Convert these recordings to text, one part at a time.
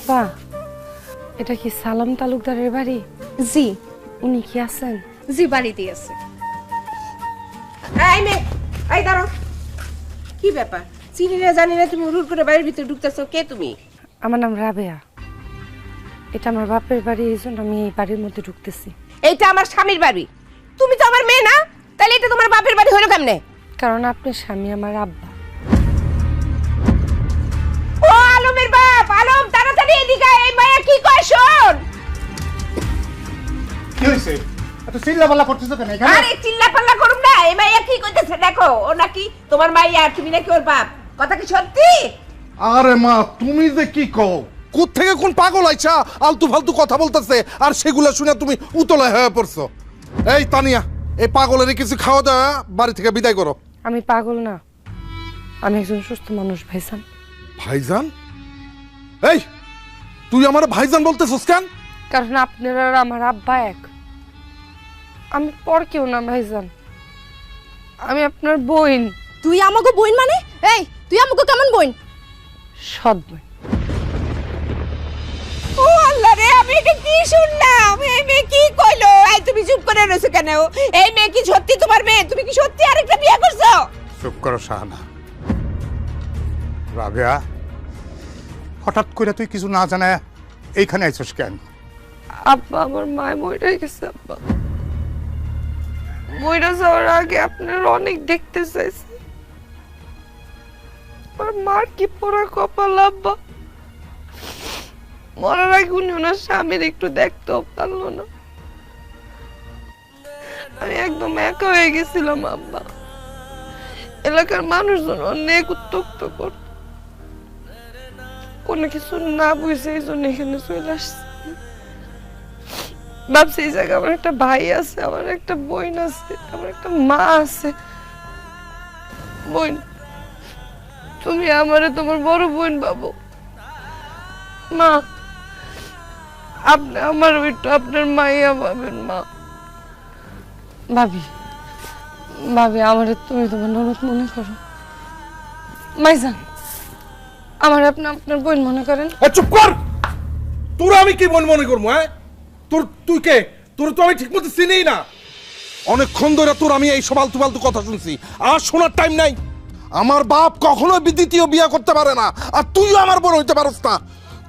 আব্বা, এটা কি সালাম তালুকদারের বাড়ি? জি উনি কি আছেন? জি বাড়িতেই আছে। এই মে, এই দাঁড়াও। কি ব্যাপার? চিনি না জানি না তুমি হুড় করে বাড়ির ভিতরে ঢুকতেছো, কে তুমি? আমার নাম রাবেয়া। এটা আমার বাপের বাড়ি, এই জন্য আমি এই বাড়ির মধ্যে ঢুকতেছি। এইটা আমার স্বামীর বাড়ি। তুমি তো আমার মেয়ে না, তাহলে এটা তোমার বাপের বাড়ি হলো কেমনে? কারণ আপনার স্বামী আমার আব্বা। ও আলমের বাপ, আলম তাড়াতাড়ি এদিকে আয়, এই মায়া কি কয় শোন। কি হইছে? এত চিল্লাপাল্লা করতেছো কেন এখানে? আরে চিল্লাপাল্লা করুম না, এই মায়া কি কইতেছে দেখো। ও নাকি তোমার মাইয়া, তুমি নাকি ওর বাপ। কথা কি সত্যি? আরে মা, তুমি যে কি কও? কোত্থেকে কোন পাগল আইছা আলতু ফালতু কথা বলতেছে, আর সেগুলো শুনে তুমি উতলা হয়ে পড়ছো। এই তানিয়া, এই পাগলের কিছু খাওয়া দাওয়া বাড়ি থেকে বিদায় করো। আমি পাগল না, আমি একজন সুস্থ মানুষ ভাইজান। ভাইজান? এই তুই আমার ভাইজান বলতেছস কেন? কারণ আপনার আর আমার আব্বা এক। আমি পর কেউ না ভাইজান, আমি আপনার বোন। তুই আমাকে বোন মানে? এই তুই আমাকে কেমন বোন? সৎ বোন। ও আল্লাহ রে, আমি এটা কি শুনলাম? এই মেয়ে কি কইলো? এই তুমি চুপ করে রইছো কেন? এই মেয়ে কি সত্যি তোমার মেয়ে? তুমি কি সত্যি আরেকটা বিয়ে করছো? চুপ করো শাহানা। রাবেয়া, হঠাৎ করে তুই কিছু না জানা এইখানে আইছস কেন? আব্বা, আমার মায় মরে গেছে আব্বা। মরে যাওয়ার আগে আপনার অনেক দেখতে চাইছে। আর মার কি পোড়া কপাল আব্বা, মরার আগে উনি ওনার স্বামীর একটু দেখতেও পারলো না। আমি একদম একা হয়ে গেছিলাম আব্বা। এলাকার মানুষজন অনেক উত্তক্ত করত, কোনো কিছু না বুঝে এই জন্য এখানে চলে আসছে। ভাবছি এই জায়গায় আমার একটা ভাই আছে, আমার একটা বোন আছে, আমার একটা মা আছে। বোন, তুমি আমারে তোমার বড় বোন ভাবো। মা, আপনি আমার একটু আপনার মাইয়া ভাবেন। মা, ভাবি, ভাবি আমারে তুমি তোমার ননদ মনে করো। মাইজান, আমার আপনি আপনার বোন মনে করেন। চুপ কর! তোরা আমি কি মনে করবো? হ্যাঁ, তুই কে? তোর তো আমি ঠিক মতো চিনিই না। অনেকক্ষণ ধরে তোর আমি এই সব আলতু ফালতু কথা শুনছি, আর শোনার টাইম নাই। আমার বাপ কখনো দ্বিতীয় বিয়ে করতে পারে না, আর তুইও আমার বোন হইতে পারস না।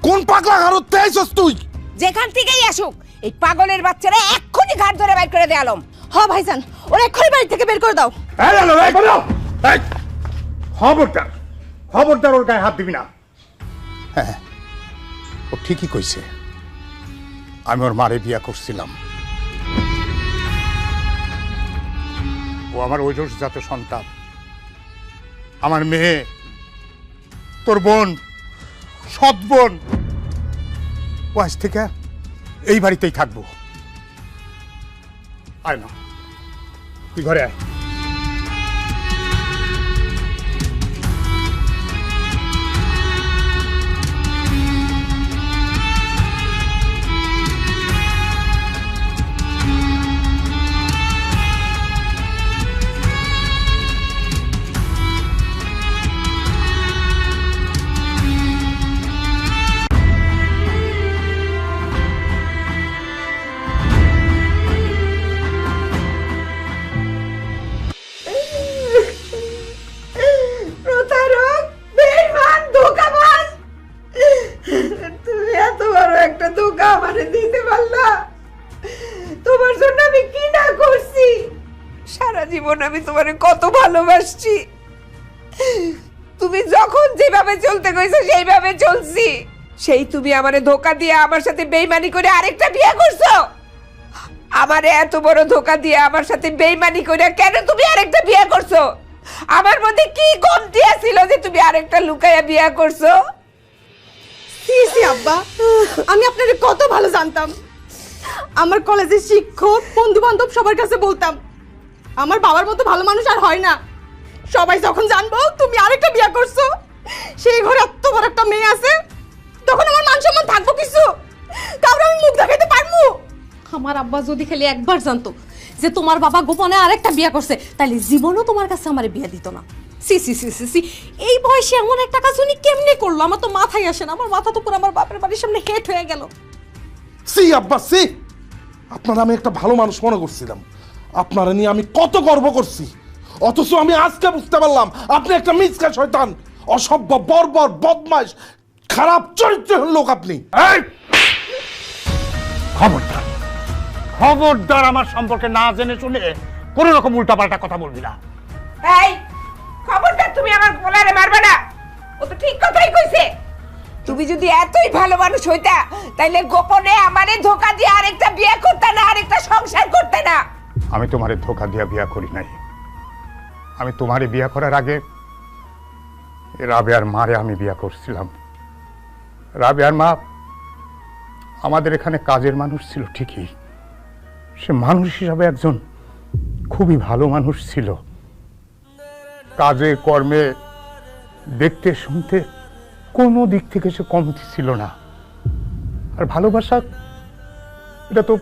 কোন পাগলা ঘরতে আইছস তুই? যেখান থেকেই আসুক, এই পাগলের বাচ্চারা এক্ষুনি ঘাট ধরে বাইর করে দে আলম। হ ভাইজান, ওরা এক্ষুনি বাড়ি থেকে বের করে দাও। খবরদার, খবরদার ওর গায়ে হাত দিবি না। হ্যাঁ, ও ঠিকই কইছে। আমি ওর মারে বিয়া করছিলাম। ও আমার ঐরসজাত সন্তান, আমার মেয়ে, তোর বোন, সৎ বোন। ও আজ থেকে এই বাড়িতেই থাকবো। আয় না, তুই ঘরে আয়। প্রতারক, বেঈমান, ধোঁকাবাজ। তুমি এত বড় একটা ধোঁকা আমারে দিতে পারলা? তোমার জন্য আমি কি না করছি। সারা জীবন আমি তোমারে কত ভালোবাসছি। তুমি যখন যেভাবে চলতে কইছো সেইভাবে চলছি। সেই তুমি আমারে ধোঁকা দিয়ে আমার সাথে বেইমানি করে আরেকটা বিয়ে করছো। আমারে এত বড় ধোঁকা দিয়ে আমার সাথে বেইমানি করে কেন তুমি আরেকটা বিয়ে করছো? আমার মধ্যে কি কমতি ছিল যে তুমি আরেকটা লুকাইয়া বিয়ে করছো? সি সি আব্বা, আমি আপনাকে কত ভালো জানতাম। আমার কলেজের শিক্ষক, বন্ধু বান্ধব সবার কাছে বলতাম আমার বাবার মতো ভালো মানুষ আর হয় না। সবাই যখন জানবো তুমি আরেকটা বিয়ে করছো, সেই ঘরে এত বড় একটা মেয়ে আছে, তখন আমার মান সম্মান থাকবো কিছু? কারণ আমি মুখ দেখাইতে পারবো? আমার আব্বা যদি খালি একবার জানতো যে তোমার বাবা গোপনে আরেকটা বিয়ে করছে, তাহলে জীবনও তোমার কাছে আমার বিয়ে দিত না। সি সি সি সি সি এই বয়সে এমন একটা কাজ উনি কেমনে করলো? আমার তো মাথায় আসে না। আমার মাথা তো পুরো আমার বাপের বাড়ির সামনে হেট হয়ে গেল। সি আব্বা সি, আপনারা আমি একটা ভালো মানুষ মনে করছিলাম, আপনারা নিয়ে আমি কত গর্ব করছি, অথচ আমি আজকে বুঝতে পারলাম আপনি একটা মিসকা শয়তান, অসভ্য, বর্বর, বদমাইশ, খারাপ চরিত্রের লোক আপনি। এই! খবরদার, খবরদার আমার সম্পর্কে না জেনে শুনে কোনো রকম উল্টাপাল্টা কথা বলবি না। এই খবরদার, তুমি আমার পোলারে মারবে না। ও তো ঠিক কথাই কইছে। তুমি যদি এতই ভালো মানুষ হইতা তাইলে গোপনে আমারে ধোকা দিয়ে আরেকটা বিয়ে করতে না, আরেকটা সংসার করতে না। আমি তোমারে ধোকা দিয়া বিয়া করি নাই। আমি তোমারে বিয়া করার আগে রাবেয়ার মারে আমি বিয়া করছিলাম। রাবেয়ার মা আমাদের এখানে কাজের মানুষ ছিল ঠিকই, সে মানুষ হিসাবে একজন খুবই ভালো মানুষ ছিল। কাজে কর্মে, দেখতে শুনতে কোনো দিক থেকে সে কমতি ছিল না। আর ভালোবাসা এটা তো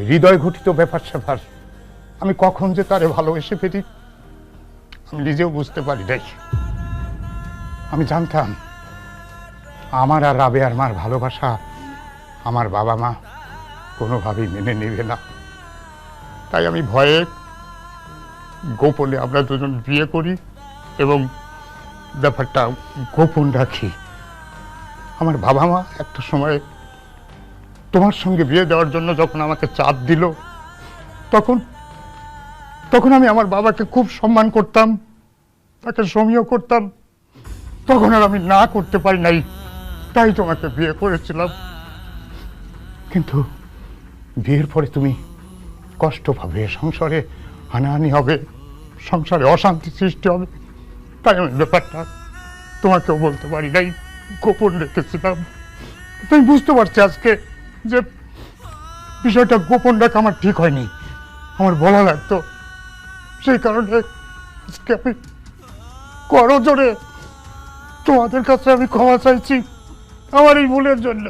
হৃদয় ঘটিত ব্যাপার স্যাপার। আমি কখন যে তারে ভালোবেসে ফেলি আমি নিজেও বুঝতে পারি নাই। আমি জানতাম আমার আর রাবেয়ার মার ভালোবাসা আমার বাবা মা কোনোভাবেই মেনে নেবে না। তাই আমি ভয়ে গোপনে আমরা দুজন বিয়ে করি এবং ব্যাপারটা গোপন রাখি। আমার বাবা মা একটা সময় তোমার সঙ্গে বিয়ে দেওয়ার জন্য যখন আমাকে চাপ দিল, তখন আমি আমার বাবাকে খুব সম্মান করতাম, তাকে সমীহ করতাম। তখন আর আমি না করতে পারি নাই, তাই তোমাকে বিয়ে করেছিলাম। কিন্তু বিয়ের পরে তুমি কষ্ট পাবে, সংসারে হানাহানি হবে, সংসারে অশান্তি সৃষ্টি হবে, তাই আমি ব্যাপারটা তোমাকেও বলতে পারি নাই, গোপন রেখেছিলাম। তুমি বুঝতে পারছি আজকে যে বিষয়টা গোপন রাখা আমার ঠিক হয়নি, আমার বলা লাগতো। সেই কারণে আজকে আমি করজোরে তোমাদের কাছে আমি ক্ষমা চাইছি আমার এই ভুলের জন্য।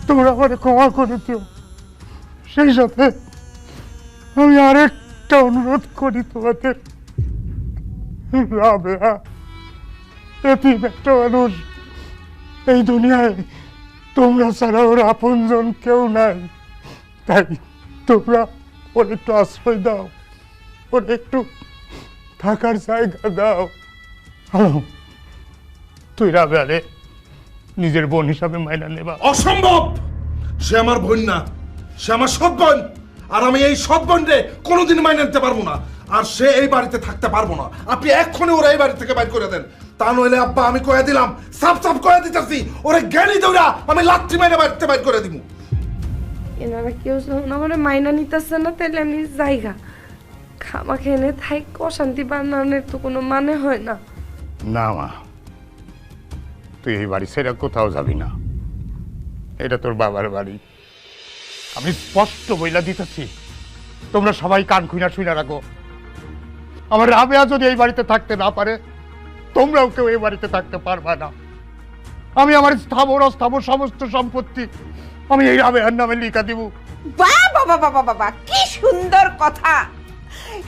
তোমরা আমার ক্ষমা করে দিও। সেই সাথে আমি আরেকটা অনুরোধ করি তোমাদের, রাবেয়া এতিম একটা মানুষ, এই দুনিয়ায় তোমরা ছাড়া ওর আপনজন কেউ নাই। তাই তোমরা ওর একটু আশ্রয় দাও, ওর একটু থাকার জায়গা দাও। তুই রাবেয়ারে নিজের বোন হিসাবে মাইনা নেবা? অসম্ভব, সে আমার বোন না, সে আমার সৎ বোন, আর আমি এই সৎ বোনকে কোনোদিন মাইনে নিতে পারবো না। আর সে এই বাড়িতে থাকতে পারবো না। আপনি এক্ষুনি ওরা এই বাড়ি থেকে বাইর করে দেন, তা নইলে আব্বা আমি কয়ে দিলাম, সাফ সাফ কয়ে দিতেছি, ওরে জ্ঞানী দৌড়া আমি লাঠি মাইনে বাড়িতে বাইর করে দিব। এনারা কেউ যখন আমার মাইনা নিতেছে না, তাহলে আমি জায়গা খামা খেয়ে থাই অশান্তি বানানোর তো কোনো মানে হয় না। না মা, তুই এই বাড়ি ছেড়ে কোথাও যাবি না, এটা তোর বাবার বাড়ি। আমি স্পষ্ট বইলা দিতেছি, তোমরা সবাই কান খুইনা শুইনা রাখো। আমার রাবেয়া যদি এই বাড়িতে থাকতে না পারে, তোমরাও কেউ এই বাড়িতে থাকতে পারবে না। আমি আমার স্থাবর অস্থাবর সমস্ত সম্পত্তি আমি এই রাবেয়ার নামে লিখা দিব। বাবা বাবা বাবা বাবা, কি সুন্দর কথা।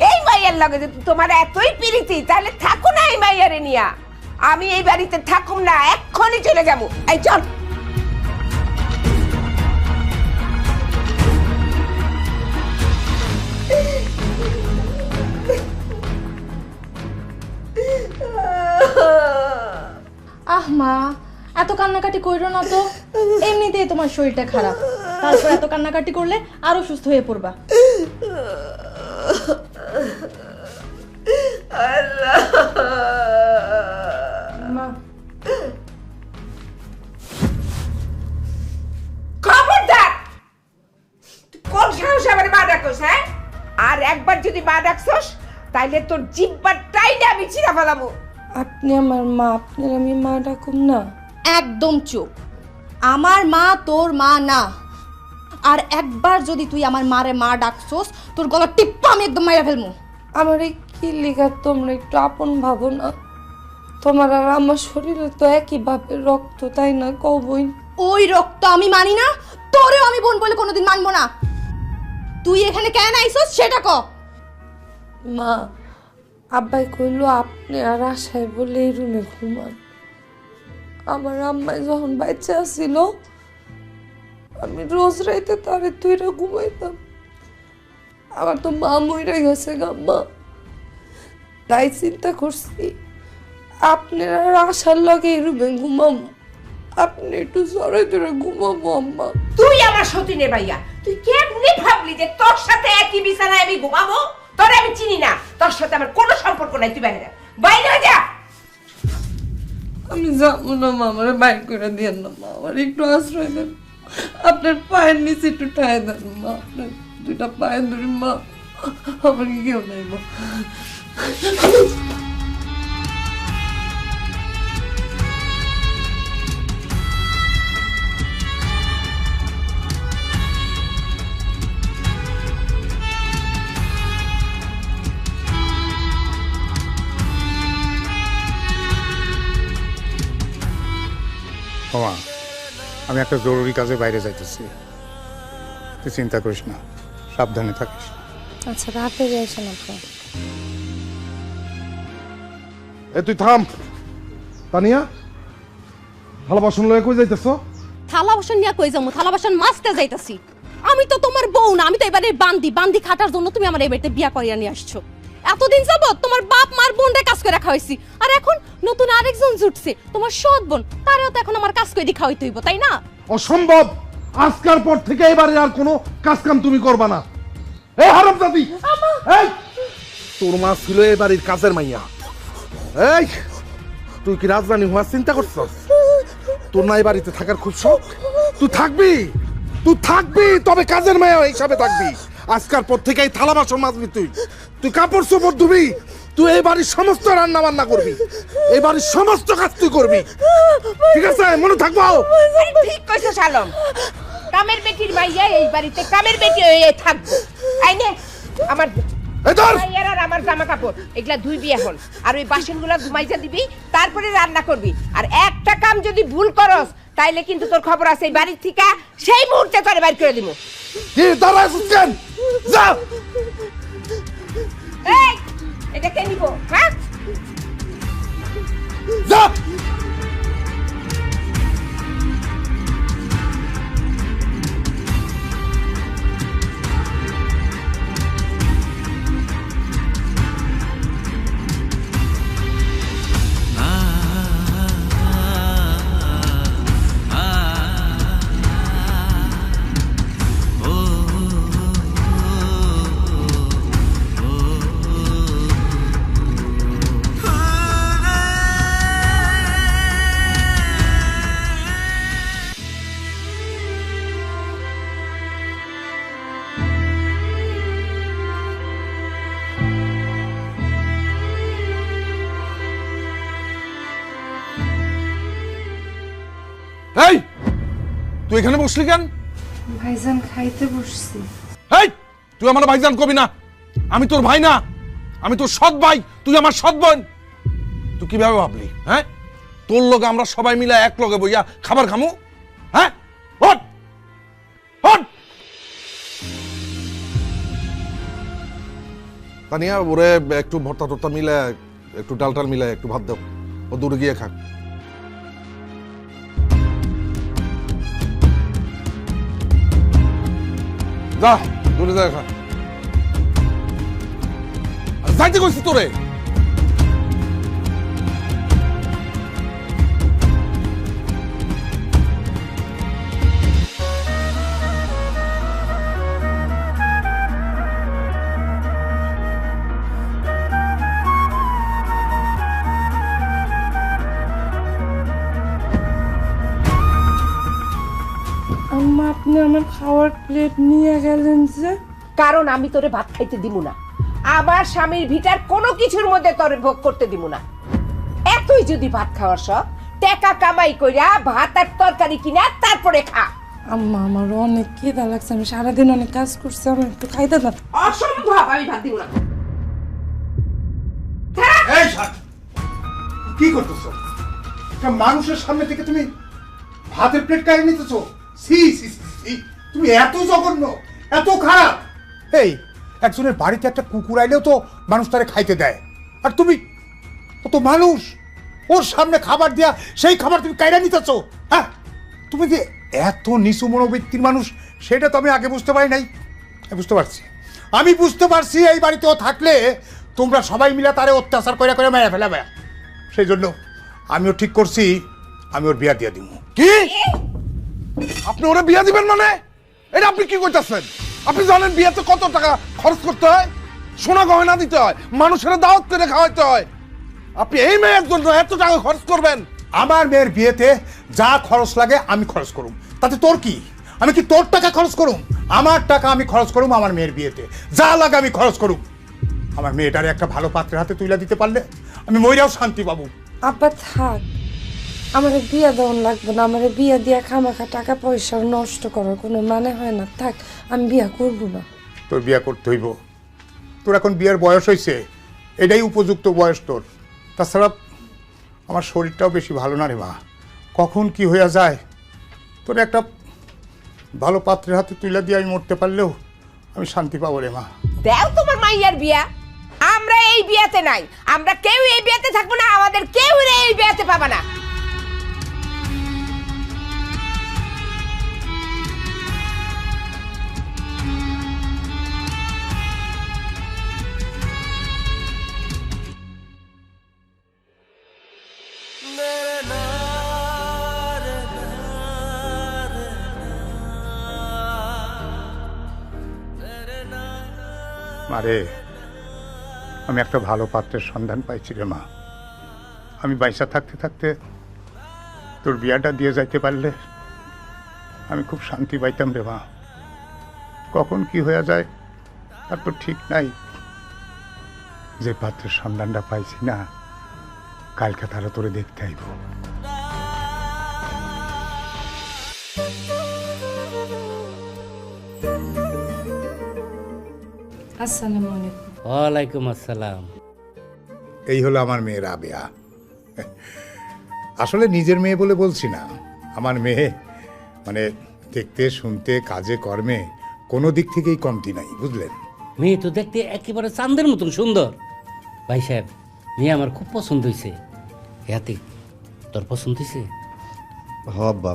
এই মাইয়ার লগে যদি তোমার এতই প্রীতি, তাহলে থাকো না এই মাইয়ারে নিয়া। আমি এই বাড়িতে থাকুম না, এক্ষুনি চলে যাবো। এই চল। আহ মা, এত কান্নাকাটি কইরো না তো, এমনিতেই তোমার শরীরটা খারাপ, তারপর এত কান্নাকাটি করলে আরো সুস্থ হয়ে পড়বা। মা, খবরদার, কোন সাহস আমার মা ডাকছ? হ্যাঁ, আর একবার যদি মা ডাকছস তাইলে তোর জিহ্বাটাই না আমি ছিঁড়া ফেলাবো। আপনি আমার মা, আপনার আমি মা ডাকুম না? একদম চুপ। আমার মা তোর মা না, আর একবার যদি তুই আমার মারে মা ডাকছস, তোর গলা টিপ্পা আমি একদম মাইরা ফেলমু। আমার এই কি লেখা তোমরা একটু আপন ভাবো না? তোমার আর আমার শরীরে তো একই বাপের রক্ত, তাই না? কবই ওই রক্ত আমি মানি না, তোরেও আমি বোন বলে কোনোদিন মানবো না। তুই এখানে কেন আইছস সেটা ক। মা, আব্বাই কইলো আপনি আর আশায় বলে এই রুমে ঘুমান। আমার আম্মাই যখন বাচ্চা ছিল আমি রোজ রাইতে তারে তুইরা ঘুমাইতাম। আমার তো মা মইরা গেছে গাম্মা, তাই চিন্তা করছি আপনার আর আশার লগে এই রুমে ঘুমাবো, আপনি একটু জড়াই ধরে ঘুমাবো আম্মা। তুই আমার সতীনে ভাইয়া, তুই কেমনে ভাবলি যে তোর সাথে একই বিছানায় আমি ঘুমাবো? তোরে আমি চিনি না, তোর সাথে আমার কোনো সম্পর্ক নাই। তুই বাইরে বাইরে যা। আমি যাবো না মা, আমার বাইর করে দিয়েন না মা, আমার একটু আশ্রয় দেন, আপনার পায়ের নিচে একটু ঠায় দেন মা, আপনার দুইটা পায়ের ধরে মা, আমার কি কেউ নাই মা। মামা, আমি একটা জরুরি কাজে বাইরে যাইতেছি, তুই চিন্তা করিস না, সাবধানে থাকিস। আচ্ছা, রাতে যাইছেন আপনি? এ তুই থাম। তানিয়া, ভালো বাসন লয়ে কই যাইতেছ? থালা বাসন নিয়ে কই যাবো? থালা বাসন মাজতে যাইতাছি। আমি তো তোমার বউ না, আমি তো এবারে বান্দি খাটার জন্য তুমি আমার এই বাড়িতে বিয়া করিয়া নিয়ে আসছো। এতদিন যাবত তোমার বাপ মার বোনরে কাজ করে রাখা হয়েছি, আর এখন নতুন আরেকজন জুটছে তোমার সৎ বোন, তারেও তো এখন আমার কাজ করে খাওয়াইতে হইব, তাই না? অসম্ভব। আজকের পর থেকে এবারে আর কোনো কাজ কাম তুমি করবা না। এই হারামজাদি, এই তোর মা ছিল এই বাড়ির কাজের মাইয়া। এই তুই কি রাজধানী হওয়ার চিন্তা করছস? তোর না এই বাড়িতে থাকার খুব শখ? তুই থাকবি, তুই থাকবি, তবে কাজের মাইয়া হিসাবে থাকবি। আজকের পর থেকে এই থালা বাসন মাজবি, তুই কাপড় চোপড় ধুবি, তুই এই বাড়ির সমস্ত রান্না বান্না করবি, এই বাড়ির সমস্ত কাজ তুই করবি, ঠিক আছে? মনে থাকবো। ঠিক কইছো শালম, কামের বেটির মাইয়া এই বাড়িতে কামের বেটি হয়ে থাকবো। আইনে আমার মাইয়ার আর আমার জামা কাপড় এগুলা ধুইবি এখন, আর ওই বাসনগুলা ঘুমাইতে দিবি, তারপরে রান্না করবি। আর একটা কাম যদি ভুল করস তাইলে কিন্তু তোর খবর আছে, এই বাড়ির থেকে সেই মুহূর্তে তোরে বাইর করে দিব। কি দাঁড়াইছিস কেন? যা। এই এটা কে নিব? হ্যাঁ, যা। এই তুই এখানে বসলি কেন? ভাইজান খাইতে বসছি। এই তুই আমার ভাইজান কবি না, আমি তোর ভাই না, আমি তোর সৎ ভাই, তুই আমার সৎ বোন। তুই কিভাবে ভাবলি? হ্যাঁ, তোর লগে আমরা সবাই মিলে এক লগে বইয়া খাবার খামু? হ্যাঁ, হট হট। তানিয়া, ওরে একটু ভর্তা টর্তা মিলে, একটু ডাল টাল মিলে একটু ভাত দাও, ও দূরে গিয়ে খাক। যা, দূরে যা খা। যাইতে কইছি তোরে। আম্মা, আপনি আমার খাওয়ার প্লেট নিয়ে গেলেন যে? কারণ আমি তোরে ভাত খাইতে দিব না, আমার স্বামীর ভিটার কোনো কিছুর মধ্যে তোরে ভোগ করতে দিব না। এতই যদি ভাত খাওয়ার শখ, টাকা কামাই কইরা ভাত আর তরকারি কিনা তারপরে খা। আম্মা, আমার অনেক খিদা লাগছে, আমি সারাদিন অনেক কাজ করছি, আমার একটু খাইতে দাও। অসম্ভব, আমি ভাত দিব না। এই শাক, কি করতেছ? মানুষের সামনে থেকে তুমি ভাতের প্লেট কাড়ি নিতেছ? সি সি সি, তুমি এত জঘন্য, এত খারাপ। এই একজনের বাড়িতে একটা কুকুর আইলেও তো মানুষ তারে খাইতে দেয়, আর তুমি, ও তো মানুষ, ওর সামনে খাবার দিয়া সেই খাবার তুমি কাইরা নিতেছো। হ্যাঁ, তুমি যে এত নিচু মনোবৃত্তির মানুষ সেটা তো আমি আগে বুঝতে পারি নাই। আমি বুঝতে পারছি এই বাড়িতে ও থাকলে তোমরা সবাই মিলে তারে অত্যাচার করে করে মেরে ফেলাবে। সেই জন্য আমিও ঠিক করছি আমি ওর বিয়া দিয়ে দিব। কি আপনি ওরা বিয়া দিবেন মানে? এটা আপনি কি করতেছেন? আপনি জানেন বিয়েতে কত টাকা খরচ করতে হয়, সোনা গয়না দিতে হয়, মানুষের দাওয়াত করে খাওয়াইতে হয়। আপনি এই মেয়ের জন্য এত টাকা খরচ করবেন? আমার মেয়ের বিয়েতে যা খরচ লাগে আমি খরচ করুম, তাতে তোর কি? আমি কি তোর টাকা খরচ করুম? আমার টাকা আমি খরচ করুম আমার মেয়ের বিয়েতে, যা লাগে আমি খরচ করুম। আমার মেয়েটারে একটা ভালো পাত্রের হাতে তুলে দিতে পারলে আমি মইরাও শান্তি পাবো। আব্বা থাক, আমার বিয়া দেওয়ান লাগবে না। আমার বিয়া দিয়া খামাখা টাকা পয়সা নষ্ট করার কোনো মানে হয় না। থাক, আমি বিয়া করবো না। তোর বিয়া করতে হইব, তোর এখন বিয়ের বয়স হয়েছে, এটাই উপযুক্ত বয়স তোর। তাছাড়া আমার শরীরটাও বেশি ভালো না রে মা, কখন কি হইয়া যায়। তোর একটা ভালো পাত্রের হাতে তুলে দিয়ে আমি মরতে পারলেও আমি শান্তি পাবো রে মা। দেও তোমার মাইয়ার বিয়া, আমরা এই বিয়াতে নাই, আমরা কেউ এই বিয়াতে থাকবো না, আমাদের কেউ এই বিয়াতে পাবা না। মারে, আমি একটা ভালো পাত্রের সন্ধান পাইছি রে মা। আমি বাইসা থাকতে থাকতে তোর বিয়াটা দিয়ে যাইতে পারলে আমি খুব শান্তি পাইতাম রে মা। কখন কি হয়ে যায় তার তো ঠিক নাই। যে পাত্রের সন্ধানটা পাইছি না, কালকে তারা তোরে দেখতে আইব। আসসালামু আলাইকুম। ওয়ালাইকুম আসসালাম। এই হলো আমার মেয়ে রাবেয়া। আসলে নিজের মেয়ে বলে বলছি না, আমার মেয়ে মানে দেখতে শুনতে কাজে কর্মে কোনো দিক থেকেই কমতি নাই, বুঝলেন? মেয়ে তো দেখতে একেবারে চাঁদের মতন সুন্দর। ভাই সাহেব, মেয়ে আমার খুব পছন্দ হয়েছে। হাতি, তোর পছন্দ হয়েছে? হ আব্বা,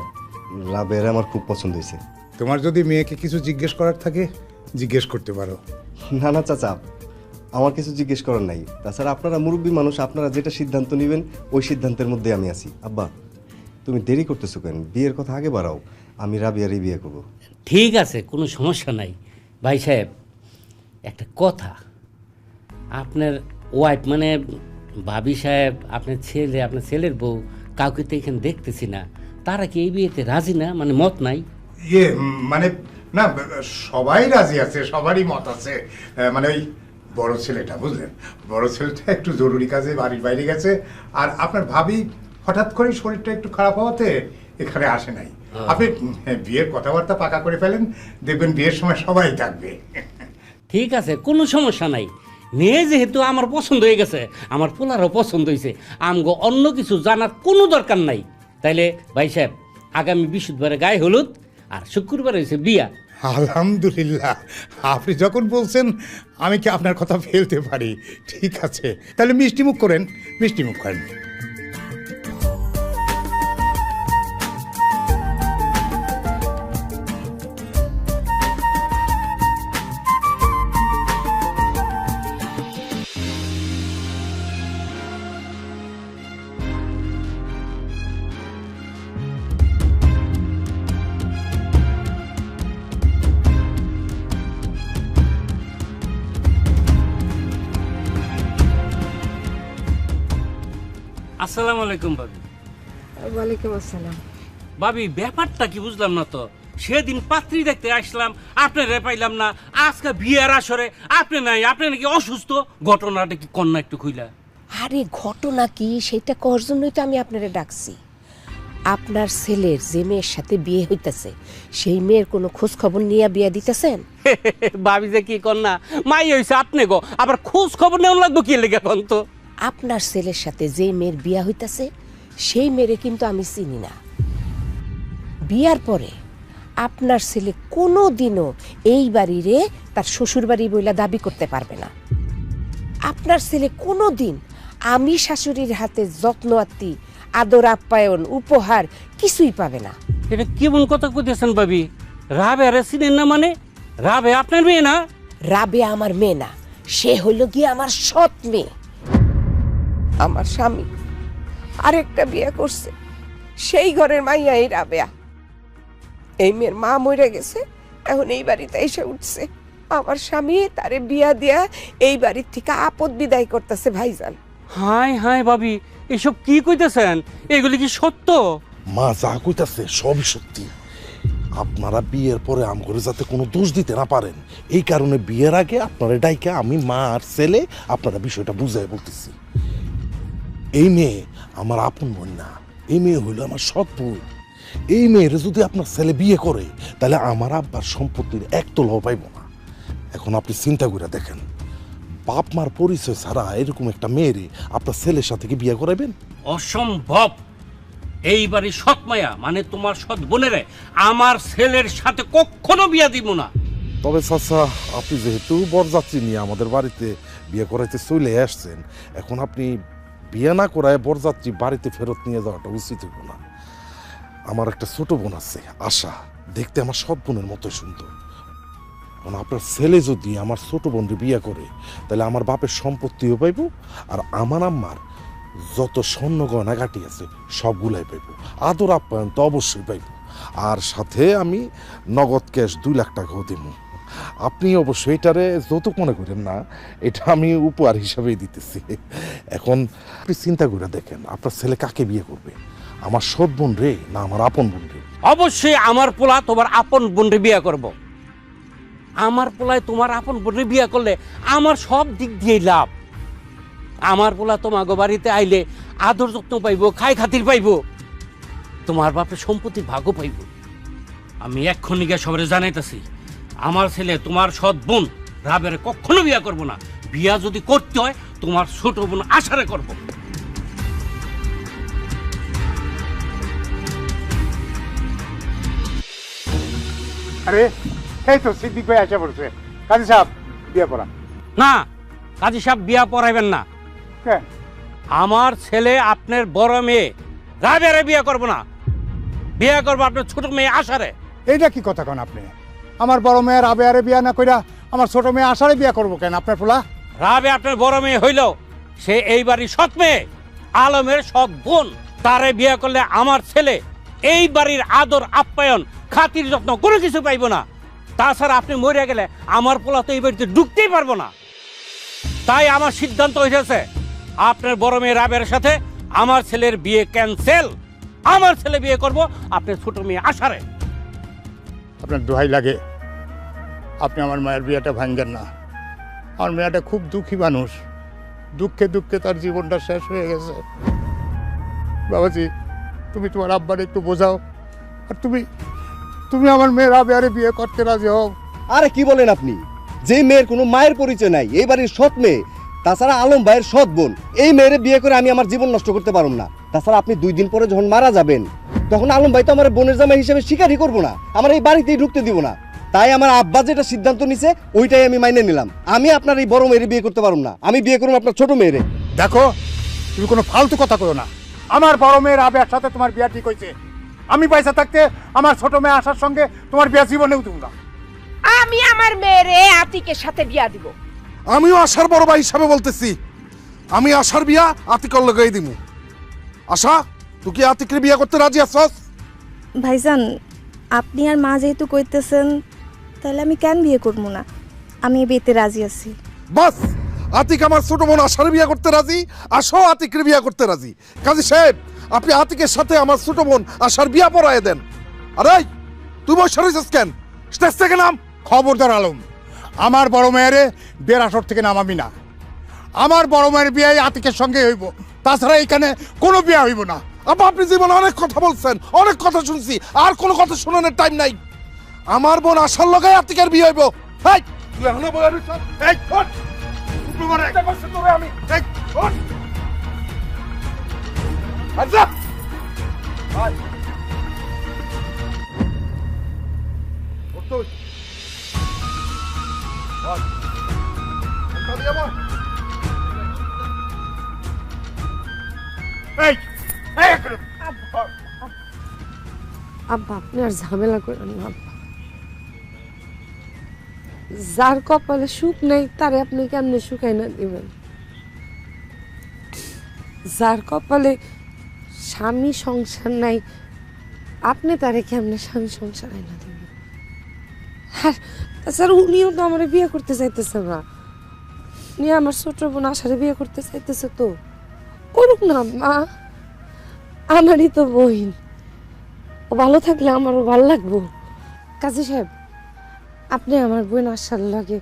রাবেয়ার আমার খুব পছন্দ হয়েছে। তোমার যদি মেয়েকে কিছু জিজ্ঞেস করার থাকে জিজ্ঞেস করতে পারো। না না চাচা, আমার কিছু জিজ্ঞেস করার নাই। তাছাড়া আপনারা মুরব্বী মানুষ, আপনারা যেটা সিদ্ধান্ত নেবেন ওই সিদ্ধান্তের মধ্যে আমি আছি। আব্বা, তুমি দেরি করতেছো কেন? বিয়ের কথা আগে বাড়াও, আমি রাবিয়ারই বিয়ে করবো। ঠিক আছে, কোনো সমস্যা নাই। ভাই সাহেব, একটা কথা, আপনার ওয়াইফ মানে ভাবি সাহেব, আপনার ছেলে, আপনার ছেলের বউ, কাউকে তো এখানে দেখতেছি না। তারা কি এই বিয়েতে রাজি না, মানে মত নাই? মানে না, সবাই রাজি আছে, সবারই মত আছে। মানে ওই বড় ছেলেটা, বুঝলেন, বড় ছেলেটা একটু জরুরি কাজে বাড়ির বাইরে গেছে। আর আপনার ভাবি হঠাৎ করে শরীরটা একটু খারাপ হওয়াতে এখানে আসে নাই। আপনি বিয়ের কথাবার্তা পাকা করে ফেলেন, দেখবেন বিয়ের সময় সবাই থাকবে। ঠিক আছে, কোনো সমস্যা নাই। মেয়ে যেহেতু আমার পছন্দ হয়ে গেছে, আমার পোলারও পছন্দ হয়েছে, আমগো অন্য কিছু জানার কোনো দরকার নাই। তাইলে ভাই সাহেব, আগামী বৃহস্পতিবারে গায়ে হলুদ আর শুক্রবার হয়েছে বিয়া। আলহামদুলিল্লাহ, আপনি যখন বলছেন আমি কি আপনার কথা ফেলতে পারি? ঠিক আছে, তাহলে মিষ্টি মুখ করেন, মিষ্টি মুখ করেন। আসসালামু আলাইকুম ভাবি। ওয়ালাইকুম আসসালাম। ভাবি, ব্যাপারটা কি বুঝলাম না তো। সেদিন পাত্রী দেখতে আসলাম, আপনারে পাইলাম না। আজকে বিয়ের আসরে আপনি নাই, আপনি নাকি অসুস্থ। ঘটনাটা কি কন্যা একটু খুইলা? আরে ঘটনা কি সেটা কর জন্যই তো আমি আপনারে ডাকছি। আপনার ছেলের যে মেয়ের সাথে বিয়ে হইতেছে সেই মেয়ের কোনো খোঁজ খবর নিয়ে বিয়ে দিতেছেন? ভাবি যে কি কন্যা মাই হইছে আপনি গো, আবার খোঁজ খবর নেওয়া লাগবো কি লেগে কোন তো? আপনার ছেলের সাথে যে মেয়ের বিয়া হইতেছে সেই মেয়েরে কিন্তু আমি চিনি না। বিয়ার পরে আপনার ছেলে কোনো দিনও এই বাড়িরে তার শ্বশুর বাড়ি বইলা দাবি করতে পারবে না। আপনার ছেলে কোনোদিন আমি শাশুড়ির হাতে যত্ন আত্মি আদর আপ্যায়ন উপহার কিছুই পাবে না। এটা কেমন কথা কইতেছেন ভাবি? রাবে আরে চিনেন না মানে? রাবে আপনার মেয়ে না? রাবে আমার মেয়ে না, সে হইল গিয়ে আমার সৎ মেয়ে। আমার স্বামী আরেকটা বিয়ে করছে, সেই ঘরের মাইয়া এই রাবেয়া। এই মেয়ের মা মরে গেছে, এখন এই বাড়িতে এসে উঠছে। আমার স্বামী তারে বিয়া দিয়া এই বাড়ির থেকে আপদ বিদায় করতেছে ভাইজান। হাই হাই ভাবি, এসব কি কইতেছেন? এগুলি কি সত্য? মা যা কইতাছে সবই সত্যি। আপনারা বিয়ের পরে আমগরে যাতে কোনো দোষ দিতে না পারেন, এই কারণে বিয়ের আগে আপনারা ডাইকা আমি মা আর ছেলে আপনারা বিষয়টা বুঝাই বলতেছি। এই মেয়ে আমার আপন বোন না, এই মেয়ে হইল আমার সৎ বোন। এই মেয়ের যদি আপনার ছেলে বিয়ে করে তাহলে আমার আব্বার সম্পত্তির একতলাও পাইব না। এখন আপনি চিন্তা করে দেখেন, বাপ মার পরিচয় ছাড়া এরকম একটা মেয়েরে আপনার ছেলের সাথে কি বিয়ে করাবেন? অসম্ভব। এইবারই সৎ মায়া মানে তোমার সৎ বোনেরে আমার ছেলের সাথে কখনো বিয়া দিব না। তবে চাচা, আপনি যেহেতু বরযাত্রী নিয়ে আমাদের বাড়িতে বিয়ে করাইতে চলে আসছেন, এখন আপনি বিয়ে না করায় বরযাত্রী বাড়িতে ফেরত নিয়ে যাওয়াটা উচিত হইব না। আমার একটা ছোট বোন আছে আশা, দেখতে আমার সৎ বোনের মতো সুন্দর। এখন আপনার ছেলে যদি আমার ছোট বোনকে বিয়ে করে তাহলে আমার বাপের সম্পত্তিও পাইব, আর আমার আম্মার যত স্বর্ণ গয়না গাটি আছে সবগুলাই পাইব, আদর আপ্যায়ন তো অবশ্যই পাইব, আর সাথে আমি নগদ ক্যাশ 2 লাখ টাকাও দিব। আপনি অবশ্যই এটারে যৌতুক মনে করেন না, এটা আমি উপহার হিসাবেই দিতেছি। এখন আপনি চিন্তা করে দেখেন, আপনার ছেলে কাকে বিয়ে করবে, আমার সৎ বোন রে না আমার আপন বোন রে? অবশ্যই আমার পোলা তোমার আপন বোনরে বিয়া করব। আমার পোলায় তোমার আপন বোনরে বিয়া করলে আমার সব দিক দিয়েই লাভ। আমার পোলা তোমাকে বাড়িতে আইলে আদর যত্ন পাইব, খাই খাতির পাইব, তোমার বাপের সম্পত্তির ভাগও পাইব। আমি এক্ষুনি গিয়ে সবাই জানাইতেছি, আমার ছেলে তোমার সৎ বোন রাবের কখনো বিয়া করব না। বিয়া যদি করতে হয় তোমার ছোট বোন আশারে করব। আরে এই তো সিদ্দিক ভাই আসা পড়ছে। কাজী সাহেব বিয়ে পড়া। না, কাজী সাহেব বিয়া পড়াইবেন না। কেন? আমার ছেলে আপনার বড় মেয়ে রাবেয়ারে বিয়ে করব না, বিয়ে করবো আপনার ছোট মেয়ে আশারে। এইটা কি কথা কন আপনি? আমার বড় মেয়ে রাবেয়ারে বিয়া না কইরা আমার ছোট মেয়ে আশারে বিয়া করবো কেন আপনার পোলা? রাবে আপনার বড় মেয়ে হইল, সে এই বাড়ির সৎ মেয়ে, আলমের সৎ বোন। তারে বিয়ে করলে আমার ছেলে এই বাড়ির আদর আপ্যায়ন খাতির যত্ন কোনো কিছু পাইব না। তাছাড়া আপনি মরে গেলে আমার পোলা তো এই বাড়িতে ঢুকতেই পারবো না। তাই আমার সিদ্ধান্ত হয়েছে, আপনার বড় মেয়ে রাবের সাথে আমার ছেলের বিয়ে ক্যান্সেল। আমার ছেলে বিয়ে করব আপনার ছোট মেয়ে আশারে। আপনার দোহাই লাগে, আপনি আমার মায়ের বিয়েটা ভাঙ্গেন না। আমার মেয়েটা খুব দুঃখী মানুষ, দুঃখে দুঃখে তার জীবনটা শেষ হয়ে গেছে। বাবাজি, তুমি তোমার আব্বারে একটু বোঝাও, আর তুমি আমার মেয়ের রাবেয়ারে বিয়ে করতে রাজি হও। আরে কি বলেন আপনি? যে মেয়ের কোনো মায়ের পরিচয় নাই, এই বাড়ির সৎ মেয়ে, তাছাড়া আলম ভাইয়ের সৎ বোন, এই মেয়েরে বিয়ে করে আমি আমার জীবন নষ্ট করতে পারব না। তাছাড়া আপনি 2 দিন পরে যখন মারা যাবেন, তখন আলম ভাই তো আমার বোনের জামাই হিসেবে স্বীকারই করবো না, আমার এই বাড়িতেই ঢুকতে দিব না। তাই আমার আব্বা যেটা সিদ্ধান্ত নিছে ওইটাই আমি মাইনে নিলাম। আমি আপনার এই বড় মেয়েরে বিয়ে করতে পারব না, আমি বিয়ে করব আপনার ছোট মেয়েরে। দেখো, তুমি কোনো ফালতু কথা কইও না। আমার বড় মেয়ের রাবেয়ার সাথে তোমার বিয়ে ঠিক হয়েছে। আমি পয়সা থাকতে আমার ছোট মেয়ে আসার সঙ্গে তোমার বিয়ে জীবনেও দিব না। আমি আমার মেয়েরে আতিকের সাথে বিয়া দিব। আমিও আশার বড় ভাই হিসাবে বলতেছি, আমি আশার বিয়া আতিকর লাগাই দিমু। আশা, তুই কি আতিকের বিয়া করতে রাজি আছস? ভাইজান, আপনি আর মা যেহেতু কইতেছেন, তাহলে আমি কেন বিয়ে করবো না? আমি এই বিয়েতে রাজি আছি। বাস, আতিক আমার ছোট বোন আশার বিয়া করতে রাজি, আশাও আতিকের বিয়া করতে রাজি। কাজী সাহেব, আপনি আতিকের সাথে আমার ছোট বোন আশার বিয়া পড়ায় দেন। আরে তুই বসে রয়েছিস কেন? স্টেজ থেকে নাম। খবরদার আলম, আমার বড় মেয়েরে বিয়ের আসর থেকে নামাবি না। আমার বড় মেয়ের বিয়ে আতিকের সঙ্গে হইব, তাছাড়া এখানে কোনো বিয়ে হইব না। আপনি জীবনে অনেক কথা বলছেন, অনেক কথা শুনছি, আর কোনো কথা শোনানোর টাইম নাই। আমার বোন আশার লগে আতিকের বিয়ে হইব। এই তুই এখনো বইয়া রইছ? এই ওঠ, উপরে মারে একটা করছিস তোরে আমি। এই ওঠ, আচ্ছা ভাই ওঠ তুই, ওঠ, ওঠ দিয়ে বল। এই আব্বা আপনি আর ঝামেলা করেন না আব্বা। যার কপালে সুখ নেই তারে আপনি কেমনে সুখাই না দিবেন? যার কপালে স্বামী সংসার নাই আপনি তারে কেমনে স্বামী সংসার আইনা দিবেন? আর তাছাড়া উনিও তো আমার বিয়ে করতে চাইতেছে না, উনি আমার ছোট বোন আশারে বিয়ে করতে চাইতেছে। তো করুক না মা, আমারই তো বহিন, ও ভালো থাকলে আমারও ভালো লাগবো। কাজী সাহেব আপনি আমার বোন আশার লাগে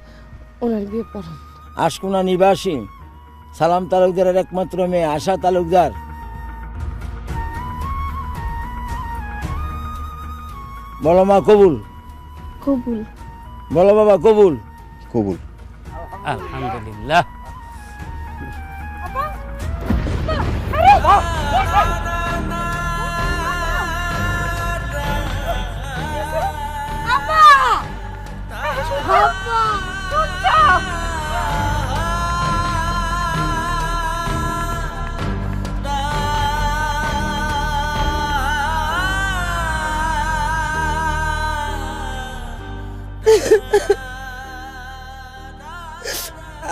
ওনার বিয়ে পড়ান। আশকুনা নিবাসী সালাম তালুকদারের একমাত্র মেয়ে আশা তালুকদার। বলো মা কবুল। কবুল। বলো বাবা কবুল। কবুল। আলহামদুলিল্লাহ।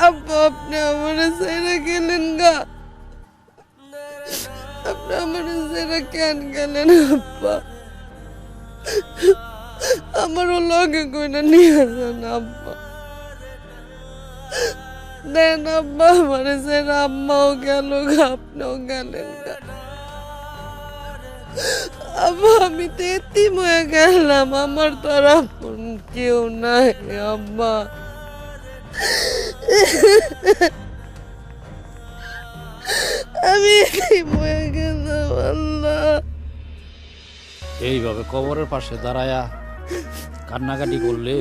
আব্বা আপনি আমার ছেড়ে গেলেন গা, আপনি আমার ছেড়ে কেন গেলেন আব্বা? আমারও লগে কইনা নিয়ে যান আব্বা। দেন আব্বা আমার ছেড়ে, আম্মাও গেল গা, আপনিও গেলেন গা। আব্বা আমি তো এতিম হয়ে গেলাম, আমার তো আর আপন কেউ নাই আব্বা। আমি এতিম হয়ে গেলাম আল্লাহ। এইভাবে কবরের পাশে দাঁড়ায়া কান্নাকাটি করলে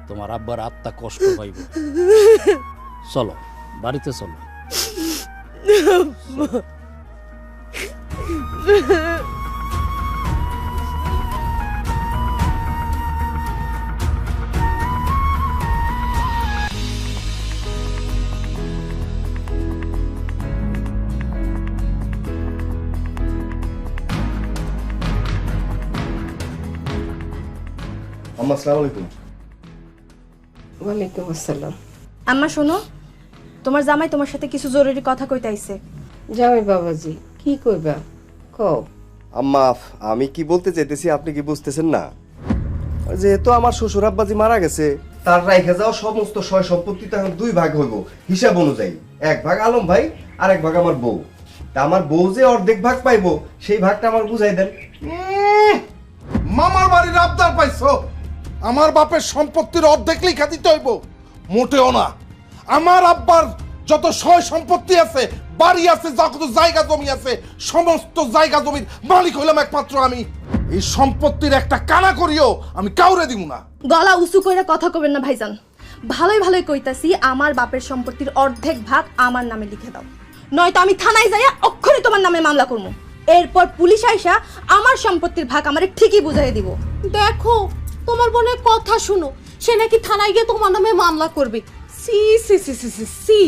তোমার আব্বার আত্মা কষ্ট পাইব। চলো বাড়িতে চলো। আম্মা আসসালামু আলাইকুম। ওয়ালাইকুম আসসালাম। আম্মা শোনো, তোমার জামাই তোমার সাথে কিছু জরুরি কথা কইতে আইছে। যাওই বাবাজি কি কইবা কও। আম্মা আমি কি বলতে চাইতেছি আপনি কি বুঝতেছেন না? যেহেতু আমার শ্বশুর আব্বাজি মারা গেছে, তার রাইখে যাওয়া সমস্ত সয় সম্পত্তি তো এখন দুই ভাগ হইব হিসাব অনুযায়ী। এক ভাগ আলম ভাই আর এক ভাগ আমার বউ। তা আমার বউ যে অর্ধেক ভাগ পাইবো সেই ভাগটা আমার বুঝাই দেন। মামার বাড়ির আবদার পাইছো? আমার বাপের সম্পত্তির অর্ধেক লিখা দিতে হইব? মোটেও না। আমার আব্বার যত সয় সম্পত্তি আছে, বাড়ি আছে, যত জায়গা জমি আছে, সমস্ত জায়গা জমির মালিক হইলাম একমাত্র আমি। এই সম্পত্তির একটা কানা করিও আমি কাউরে দিব না। গলা উঁচু কইরা কথা কবেন না ভাইজান। ভালোই ভালোই কইতাছি, আমার বাপের সম্পত্তির অর্ধেক ভাগ আমার নামে লিখে দাও, নয়তো আমি থানায় যাইয়া অক্ষরে তোমার নামে মামলা করবো। এরপর পুলিশ আইসা আমার সম্পত্তির ভাগ আমারে ঠিকই বুঝাই দিব। দেখো তোমার বোনের কথা শুনো, সে নাকি থানায় গিয়ে তোমার নামে মামলা করবে। সি সি সি সি সি সি,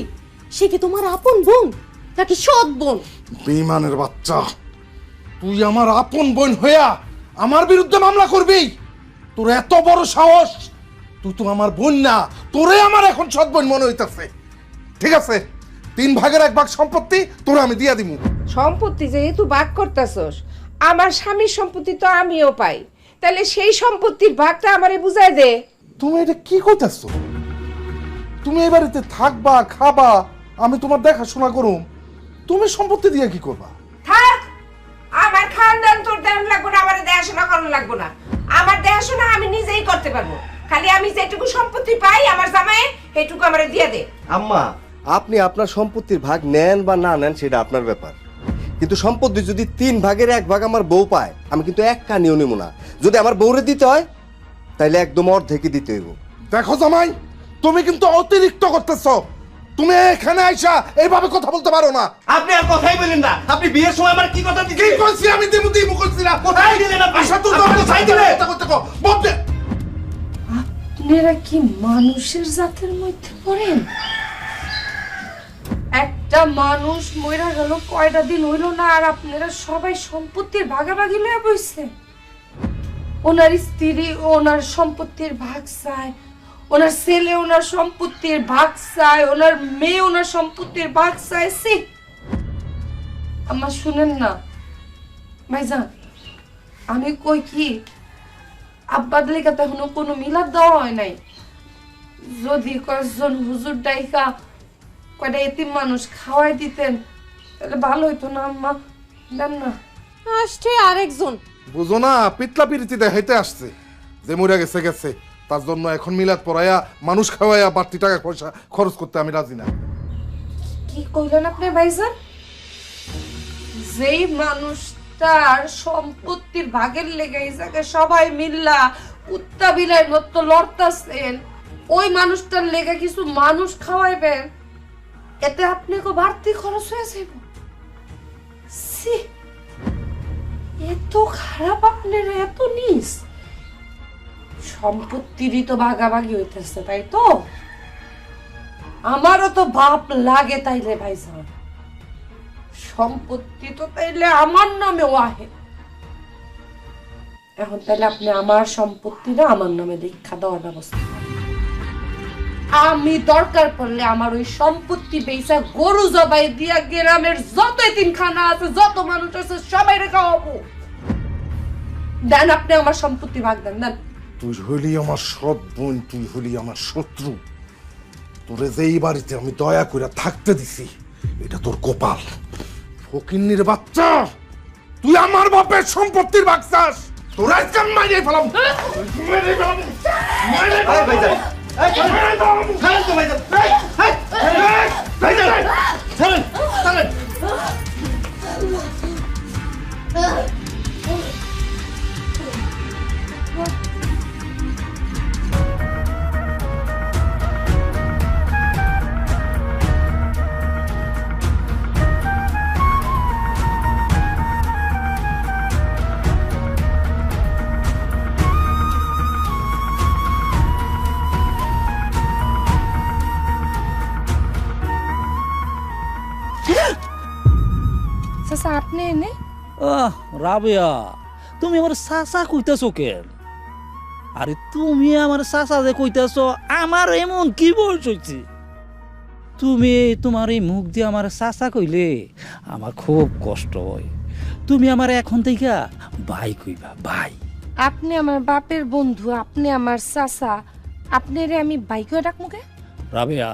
সে কি তোমার আপন বোন নাকি সৎ বোন? বেঈমানের বাচ্চা, তুই আমার আপন বোন হইয়া আমার বিরুদ্ধে মামলা করবি? তোর এত বড় সাহস! তুই তো আমার বোন না, তোরে আমার এখন সৎ বোন মনে হইতাছে। ঠিক আছে, 3 ভাগের 1 ভাগ সম্পত্তি তোরে আমি দিয়া দিমু। সম্পত্তি যেহেতু ভাগ করতেছস, আমার স্বামীর সম্পত্তি তো আমিও পাই, তাহলে সেই সম্পত্তির ভাগটা আমারে বুঝাই দে। তুমি এটা কি কইতাছো? তুমি এই বাড়িতে থাকবা, খাবা, আমি তোমার দেখাশোনা করুম, তুমি সম্পত্তি দিয়ে কি করবা? থাক, আমার খানদান তোর দেন লাগবো না, আমার দেখাশোনা করানো লাগবো না। আমার দেখাশোনা আমি নিজেই করতে পারবো। খালি আমি যেটুকু সম্পত্তি পাই আমার জামাইয়ের, সেইটুকু আমারে দিয়ে দে। আম্মা আপনি আপনার সম্পত্তির ভাগ নেন বা না নেন সেটা আপনার ব্যাপার, কিন্তু সম্পত্তি যদি 3 ভাগের 1 ভাগ আমার বউ পায়, আমি কিন্তু এক কানিও নিব না। যদি আমার বউরে দিতে হয় তাইলে একদম অর্ধেকই দিতে হইব। দেখো জামাই, তুমি কিন্তু অতিরিক্ত করতেছো। তুমি এখানে আইসা এইভাবে কথা বলতে পারো না। আপনি আর কথাই বলেন না। আপনি বিয়ের সময় আমার কি কথা কি কইছি আমি? দিমু কইছি না। কোথায় দিলেন আপনি? আশা তুই তো কোথায় দিলে? কথা কইতে কো বলতে। আপনারা কি মানুষের জাতের মধ্যে পড়েন? একটা একটা মানুষ মইরা গেল কয়টা দিন হইল না, আর আপনারা সবাই সম্পত্তির ভাগাভাগি লয়ে বইছে। ওনার স্ত্রী ওনার সম্পত্তির ভাগ চায়, ওনার ছেলে ওনার সম্পত্তির ভাগ চায়, ওনার মেয়ে ওনার সম্পত্তির ভাগ চাইছি। আমার শুনেন না ভাইজান, আমি কই কি আব্বার লেখা তো এখনো কোনো মিলাদ দেওয়া হয় নাই। যদি কয়েকজন হুজুর ডাইকা কয়টা এতিম মানুষ খাওয়াই দিতেন তাহলে ভালো হইতো না আম্মা? দেন না। আসছে আরেকজন। বুঝো না, পিতলা পিরিতি দেখাইতে আসছে যে মরে গেছে গেছে, তার জন্য এখন মিলাদ পড়াইয়া মানুষ খাওয়াইয়া বাড়তি টাকা পয়সা খরচ করতে আমি রাজি না। কি কইলেন আপনি ভাইজান? যেই মানুষটার সম্পত্তির ভাগের লেগে এই জায়গায় সবাই মিল্লা কুত্তা বিলাই মতো লড়তাছেন, ওই মানুষটার লেগে কিছু মানুষ খাওয়াইবেন, এতে আপনাকে বাড়তি খরচ হয়ে যাব? এত খারাপ আপনারা, এত নিস। সম্পত্তিরই তো ভাগাভাগি হইতেছে, তাই তো? আমারও তো বাপ লাগে তাইলে ভাইজান, সম্পত্তি তো তাইলে আমার নামে ওয়াহে। এখন তাইলে আপনি আমার সম্পত্তিটা আমার নামে লেখা দেওয়ার ব্যবস্থা করেন। আমি দরকার পড়লে আমার ওই সম্পত্তি বেচা গরু জবাই দিয়া গ্রামের যত এতিমখানা আছে, যত মানুষ আছে সবাই রেখা হবো। দেন আপনি আমার সম্পত্তি ভাগ দেন। দেন। তুই হইলি আমার সৎ বোন, তুই হইলি আমার শত্রু। তোরে যে এই বাড়িতে আমি দয়া করে থাকতে দিছি, এটা তোর কপাল। ফকিন্নির বাচ্চা, তুই আমার বাপের সম্পত্তির ভাগ চাস? তোর আজকে আমি মাইরে ফেলাম। মাইরে ফেলাম। মাইরে ফেলাম। মাইরে ফেলাম। ছাড়েন তো ভাইজান। ভাইজান, ছাড়েন, ছাড়েন। চাচা আপনি এনে? রাবেয়া, তুমি আমার চাচা কইতেছো কেন? আরে তুমি আমার চাচা যে কইতেছো, আমার এমন কি বয়স হইছে? তুমি তোমার এই মুখ দিয়ে আমার চাচা কইলে আমার খুব কষ্ট হয়। তুমি আমার এখন থেকে ভাই কইবা, ভাই। আপনি আমার বাপের বন্ধু, আপনি আমার চাচা, আপনারে আমি বাইক ডাকমু কে? রাবেয়া,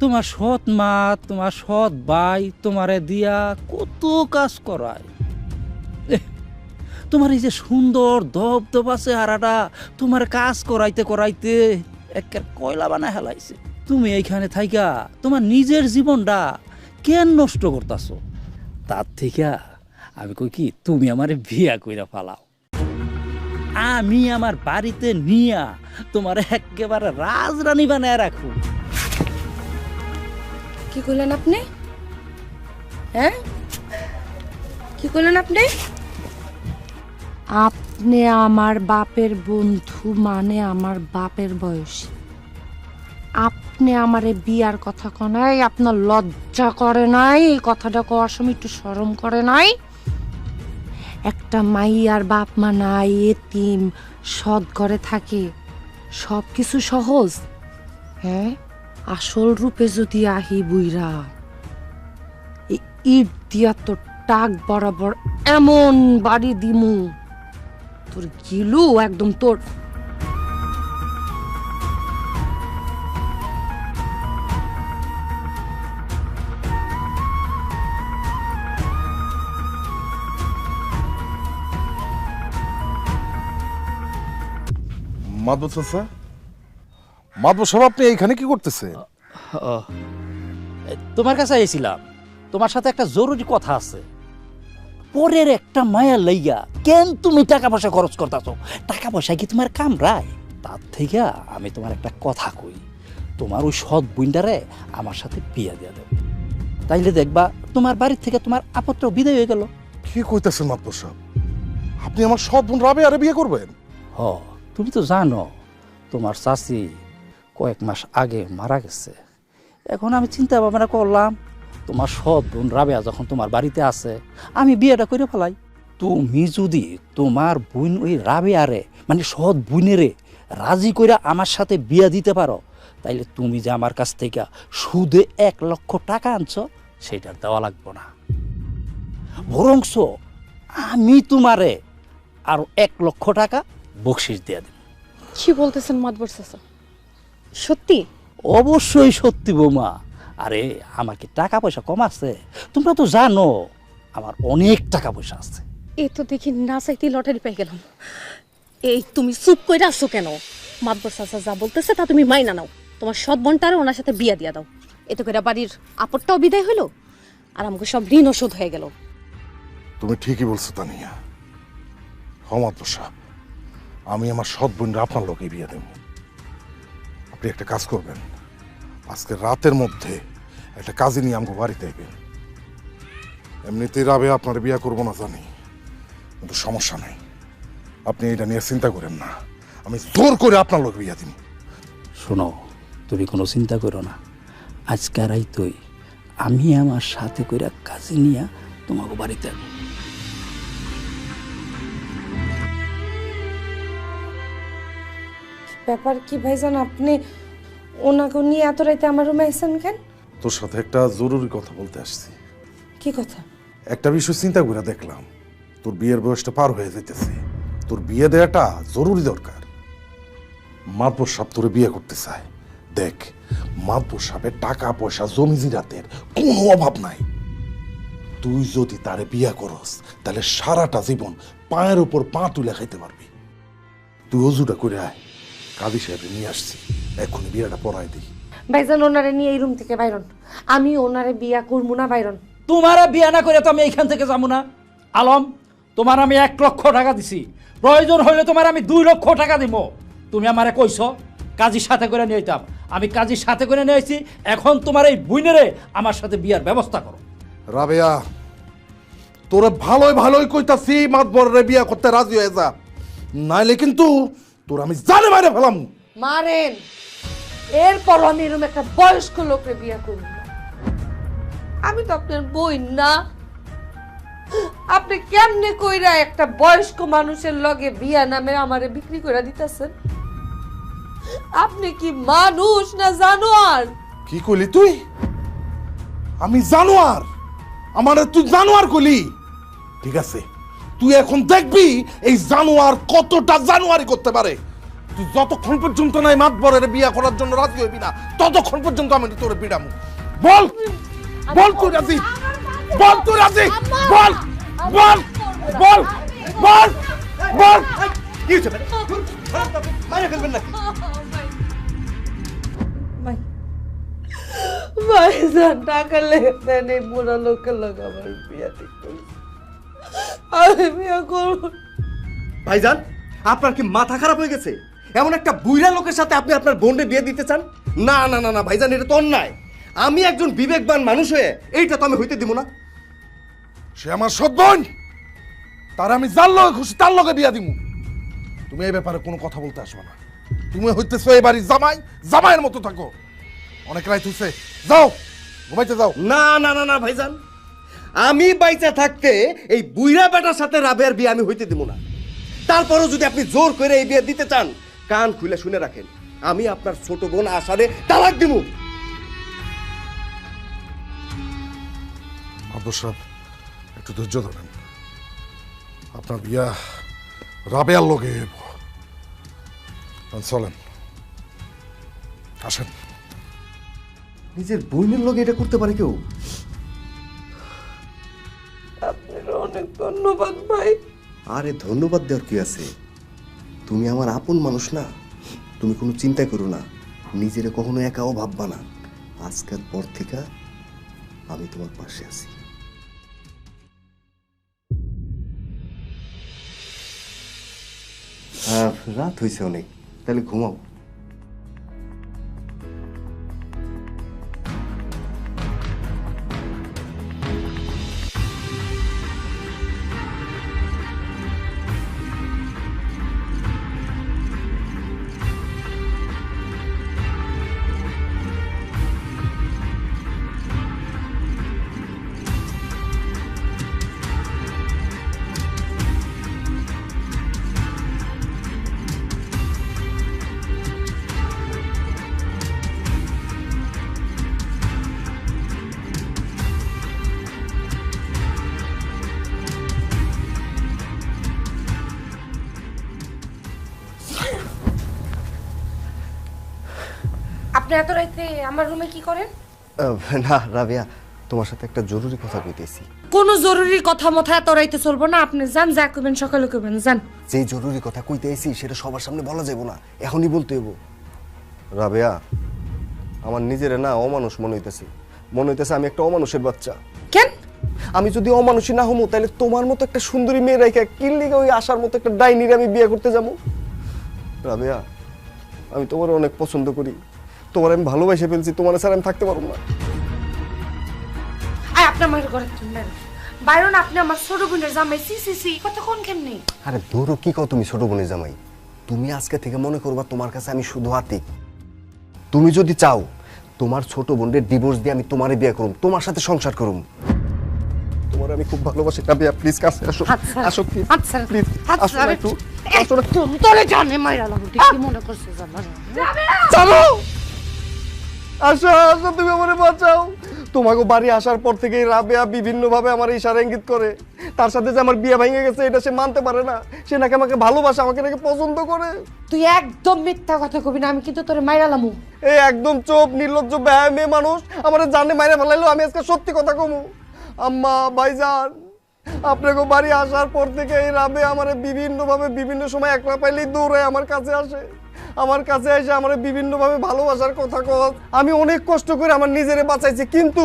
তোমার সৎ মা, তোমার সৎ ভাই তোমারে দিয়া কত কাজ করায়। তোমার এই যে সুন্দর দবদবা চেহারাটা তোমার কাজ করাইতে করাইতে একের কয়লা বানায় হেলাইছে। তুমি এইখানে থাইকা তোমার নিজের জীবনটা কেন নষ্ট করতেছো? তার থেকে আমি কই কি, তুমি আমারে বিয়া কইরা ফালাও। আমি আমার বাড়িতে নিয়া তোমার একেবারে রাজরানী বানায় রাখো। কি করলেন আপনি? হ্যাঁ, কি করলেন আপনি? আপনি আমার বাপের বন্ধু, মানে আমার বাপের বয়সী। আপনি আমারে বিয়ার কথা কনাই, আপনার লজ্জা করে নাই? এই কথাটা কওয়ার সময় একটু শরম করে নাই? একটা মাইয়ার বাপ মা নাই, এতিম, সৎ ঘরে থাকে, সব কিছু সহজ। হ্যাঁ, আসল রূপে যদি আহি বুইরা, এই ইট দিয়া তোর টাক বরাবর এমন বাড়ি দিমু, তোর গিলু একদম তোর। মাদবর চাচা, মাদবর সাহেব, আপনি এইখানে কি করতেছেন? তোমার কাছে এসেছিলাম, তোমার সাথে একটা জরুরি কথা আছে। পরের একটা মায়া লইয়া কেন তুমি টাকা পয়সা খরচ করতেছো? টাকা পয়সা কি তোমার কামড়ায়? তার থেকে আমি তোমার একটা কথা কই, তোমার ওই সৎ বুইন্ডারে আমার সাথে বিয়া দিয়া দেব, তাইলে দেখবা তোমার বাড়ির থেকে তোমার আপত্র বিদায় হয়ে গেল। কি কইতেছেন মাদবর সাহেব? আপনি আমার সৎ বোন রাবেয়ারে বিয়ে করবেন? হ, তুমি তো জানো তোমার চাচি কয়েক মাস আগে মারা গেছে। এখন আমি চিন্তা ভাবনা করলাম তোমার সৎ বোন রাবেয়া যখন তোমার বাড়িতে আছে আমি বিয়েটা করে ফেলাই। তুমি যদি তোমার বোন ওই রাবেয়ারে মানে সৎ বোনেরে রাজি করে আমার সাথে বিয়ে দিতে পারো, তাইলে তুমি যে আমার কাছ থেকে সুদে 1 লক্ষ টাকা আনছো সেটার দেওয়া লাগবে না, বরংস আমি তোমারে আরো 1 লক্ষ টাকা বকশিস দিয়ে দেব। কি বলতেছেন মাতবর চাচা, সত্যি? অবশ্যই সত্যি বৌমা। আরে আমার কি টাকা পয়সা কম আছে? তোমরা তো জানো আমার অনেক টাকা পয়সা আছে। এই তো দেখি না চাইতেই লটারি পেয়ে গেলাম। এই তুমি চুপ করে আসছো কেন? মাতবর চাচা যা বলতেছে তা তুমি মাইনা নাও, তোমার সৎ বোনটারে ওনার সাথে বিয়া দিয়া দাও। এতে করে বাড়ির আপদটাও বিদায় হইলো আর আমাকে সব ঋণও শোধ হয়ে গেল। তুমি ঠিকই বলছো তানিয়া। হমাদ বসা, আমি আমার সৎ বোনরা আপনার লোকে বিয়ে দেব। আপনি একটা কাজ করবেন, আজকে রাতের মধ্যে একটা কাজে নিয়ে আমাকে বাড়িতে আইবেন। এমনিতেই রাবে আপনার বিয়ে করবো না জানি, কিন্তু সমস্যা নেই, আপনি এটা নিয়ে চিন্তা করেন না, আমি জোর করে আপনার লোক বিয়ে দিব। শোনো, তুমি কোনো চিন্তা করো না, আজকে রাইতই আমি আমার সাথে করে কাজে নিয়ে তোমাকে বাড়িতে আনবো। ব্যাপার কি ভাইজান, আপনি ওনাকে নিয়ে এত রাইতে আমার রুমে আইছেন কেন? তোর সাথে একটা জরুরি কথা বলতে আসছি। কি কথা? একটা বিষয় চিন্তা করে দেখলাম, তোর বিয়ের বয়সটা পার হয়ে যেতেছে, তোর বিয়ে দেওয়াটা জরুরি দরকার। মাতবর সাহেব তোরে বিয়ে করতে চায়। দেখ, মাতবর সাহেবের টাকা পয়সা জমি জিরাতের কোনো অভাব নাই। তুই যদি তারে বিয়ে করস তাহলে সারাটা জীবন পায়ের উপর পা তুলে খাইতে পারবি। তুই অজুটা করে আয়, কাজী সাহেব নিয়ে আসছি, এখনই বিয়েটা পড়াই দিই। ভাইজান ওনারে নিয়ে এই রুম থেকে বাইরন, আমি ওনারে বিয়া করবো না। বাইরন, তোমারা বিয়ে না করে তো আমি এইখান থেকে যাবো না। আলম, তোমার আমি 1 লক্ষ টাকা দিছি, প্রয়োজন হইলে তোমার আমি 2 লক্ষ টাকা দিব। তুমি আমারে কইছো কাজীর সাথে করে নিয়ে আইতাম, আমি কাজীর সাথে করে নিয়ে আইছি। এখন তোমার এই বুইনেরে আমার সাথে বিয়ার ব্যবস্থা করো। রাবেয়া, তোরে ভালোই ভালোই কইতাছি, মাতবরে বিয়া করতে রাজি হয়ে যা, নাইলে কিন্তু তোর আমি জানে মারে ফেলাম। মারেন, এরপর আমি এরকম একটা বয়স্ক লোকরে বিয়া করব না। আমি তো আপনার বই না। আপনি কেমনে কইরা একটা বয়স্ক মানুষের লগে বিয়া নামে আমারে বিক্রি করে দিতেছেন? আপনি কি মানুষ না জানোয়ার? কি কইলি তুই? আমি জানোয়ার? আমার তুই জানোয়ার কইলি? ঠিক আছে, তুই এখন দেখবি এই জানোয়ার কতটা জানোয়ারি করতে পারে। তুই যতক্ষণ পর্যন্ত নাই মাতবরের বিয়া করার জন্য রাজি হইবি না, ততক্ষণ পর্যন্ত আমি তোরে পিড়ামু। বল বল তুই রাজি, বল তুই রাজি, বল বল বল বল বল। কি হচ্ছে মারে ফেলবেন নাকি? ভাইজান টাকা লেগে দেন, এই বুড়া লোকের লোক আমার বিয়া ঠিক করছে। আমি বিয়া করব। ভাইজান, আপনার কি মাথা খারাপ হয়ে গেছে? এমন একটা বুইড়া লোকের সাথে আপনি আপনার বোনকে বিয়ে দিতে চান? না না না না ভাইজান, এটা তো অন্যায়। আমি একজন বিবেকবান মানুষ হয়ে এইটা তো আমি হইতে দিব না। সে আমার সৎ বোন, তার আমি যার লগে খুশি তার লগে বিয়া দিমু। তুমি এই ব্যাপারে কোনো কথা বলতে আসবে না। তুমি হইতেছো এই বাড়ির জামাই, জামাইয়ের মতো থাকো। অনেক রাত হইছে, যাও ঘুমাইতে যাও। না না না না ভাইজান, আমি বাইচা থাকতে এই বুইড়া বেটার সাথে রাবেয়ার বিয়ে আমি হইতে দিব না। তারপরও যদি আপনি জোর করে এই বিয়ে দিতে চান, কান খুলে শুনে রাখেন, আমি আপনার ছোট বোন আশারে তালাক দিব। আব্দুল সাহেব, একটু ধৈর্য ধরেন, আপনার বিয়া রাবেয়ার লগে। চলেন, আসেন। নিজের বোনের লগে এটা করতে পারে কেউ? আপনার অনেক ধন্যবাদ ভাই। আরে ধন্যবাদ দেওয়ার কি আছে? তুমি আমার আপন মানুষ না, তুমি কোনো চিন্তা করো না, নিজেরে কখনো একাও ভাববা না। আজকের পর থেকে আমি তোমার পাশে আছি। রাত হয়েছে অনেক, তাহলে ঘুমাও। আপনি এত রাইতে আমার রুমে কি করেন? না রাবেয়া, তোমার সাথে একটা জরুরি কথা কইতেছি। কোনো জরুরি কথা মথা এত রাইতে চলবো না। আপনি যান, যা করবেন সকালে করবেন, যান। যে জরুরি কথা কইতে আইছি সেটা সবার সামনে বলা যাবে না, এখনই বলতে হইব। রাবেয়া, আমার নিজের না অমানুষ মনে হইতেছে আমি একটা অমানুষের বাচ্চা। কেন? আমি যদি অমানুষই না হমো তাহলে তোমার মতো একটা সুন্দরী মেয়ে রাইখা কিল্লিগা ওই আসার মতো একটা ডাইনির আমি বিয়ে করতে যাবো? রাবেয়া, আমি তোমার অনেক পছন্দ করি, তোমার আমি ভালোবাসে ফেলছি, তোমার ছাড়া আমি থাকতে পারবো না। আয় আপনি আমার ঘরে শুনলেন বাইরন, আপনি আমার ছোট বোনের জামাই। সি কথা কোন কেমনি? আরে দূরও কি কও তুমি ছোট বোনের জামাই? তুমি আজকে থেকে মনে করবা তোমার কাছে আমি শুধু আতিক। তুমি যদি চাও তোমার ছোট বোনের ডিভোর্স দিয়ে আমি তোমারে বিয়ে করুম, তোমার সাথে সংসার করুম। তোমার আমি খুব ভালোবাসি রাবেয়া, প্লিজ কাছে আসো। আসো প্লিজ, প্লিজ আসো না একটু, আসো না। তোরে জানে মাইরা লাগো, তুই কি মনে করছিস আমার? চলো আসো, আসো, তুমি আমারে বাঁচাও। তোমাকে বাড়ি আসার পর থেকেই রাবেয়া বিভিন্ন ভাবে আমার ইশারা ইঙ্গিত করে। তার সাথে যে আমার বিয়ে ভেঙে গেছে এটা সে মানতে পারে না। সে নাকি আমাকে ভালোবাসে, আমাকে নাকি পছন্দ করে। তুই একদম মিথ্যা কথা কবি না, আমি কিন্তু তোরে মাইরা লামু। এই একদম চোপ নির্লজ্জ ব্যয় মেয়ে মানুষ আমারে জানে মাইরা ফেলাইলো, আমি আজকে সত্যি কথা কমু। আম্মা, ভাইজান, আপনাকে বাড়ি আসার পর থেকে এই রাবেয়া আমারে বিভিন্ন ভাবে বিভিন্ন সময় একলা পাইলেই দৌড়ে আমার কাছে আসে। আমার কাছে এসে আমার বিভিন্ন ভাবে ভালোবাসার কথা কয়। আমি অনেক কষ্ট করে আমার নিজেরে বাঁচাইছি, কিন্তু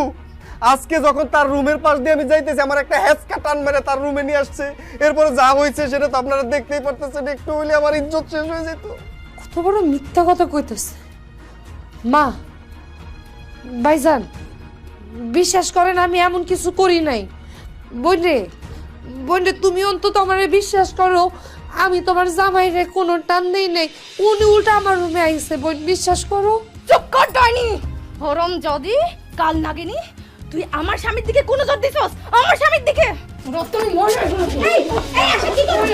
আজকে যখন তার রুমের পাশ দিয়ে আমি যাইতেছি আমার একটা হ্যাচকা টান মেরে তার রুমে নিয়ে আসছে। এরপরে যা হয়েছে সেটা তো আপনারা দেখতেই পারতেছেন। একটু হইলে আমার ইজ্জত শেষ হয়ে যেত। কত বড় মিথ্যা কথা কইতেছে। মা, ভাইজান, বিশ্বাস করেন আমি এমন কিছু করি নাই। বোনরে তুমি অন্তত আমারে বিশ্বাস করো, আমি তোমার জামাইরে কোনো টান দেই নাই। উনি উল্টা আমার রুমে আইছে। বোন, বিশ্বাস করো। চুপ কর ডাইনি, হরম যদি কাল নাগিনি। তুই আমার স্বামীর দিকে কোন নজর দিছস? আমার স্বামীর দিকে রতন মনে এই আসে কি করবি?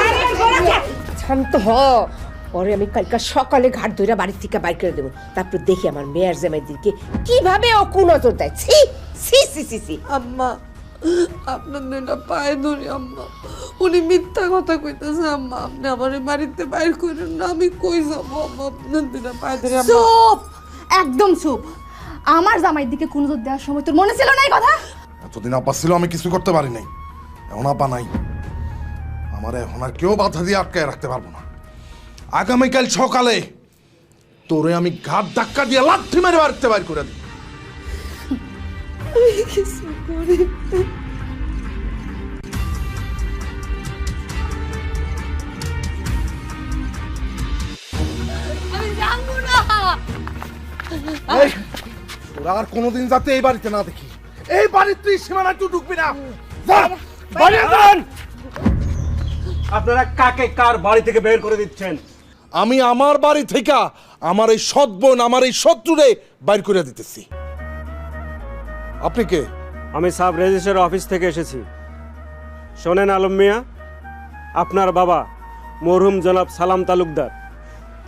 আরে গোলাচা শান্ত হ। পরে আমি কালকা সকালে ঘাট ধইরা বাড়ি থেকে বাইর করে দেব, তারপর দেখি আমার মেয়ের জামাইদেরকে কিভাবে ও কোন নজর দেয়। ছি ছি ছি ছি ছি। আম্মা, আপনার দুইটা পায়ে ধরি আম্মা, উনি মিথ্যা কথা কইতেছে আম্মা। আপনি আমার বাড়িতে বাইর করেন না, আমি কই যাবো আম্মা? আপনার দুইটা পায়ে ধরি আম্মা। চুপ, একদম চুপ। আমার জামাইয়ের দিকে কোন নজর দেওয়ার সময় তোর মনে ছিল না এই কথা? এতদিন আপা ছিল আমি কিছু করতে পারি নাই, এখন আপা নাই, আমার এখন আর কেউ বাধা দিয়ে আটকায় রাখতে পারবো না। আগামীকাল সকালে তোরে আমি ঘাট ধাক্কা দিয়ে লাথি মেরে বাড়িতে বাইর করে দিই। কিছু করি আমি জানবো না। তোরা আর কোনোদিন যাতে এই বাড়িতে না দেখি, এই বাড়ির তুই সীমানা তুই ঢুকবি না। আপনারা কাকে কার বাড়ি থেকে বের করে দিচ্ছেন? আমি আমার বাড়ি থেকে আমার এই সৎ বোন, আমার এই শত্রুরে বাইর করে দিতেছি। আপনি কে? আমি সাব রেজিস্ট্রার অফিস থেকে এসেছি। শোনেন আলম মিয়া, আপনার বাবা মরহুম জনাব সালাম তালুকদার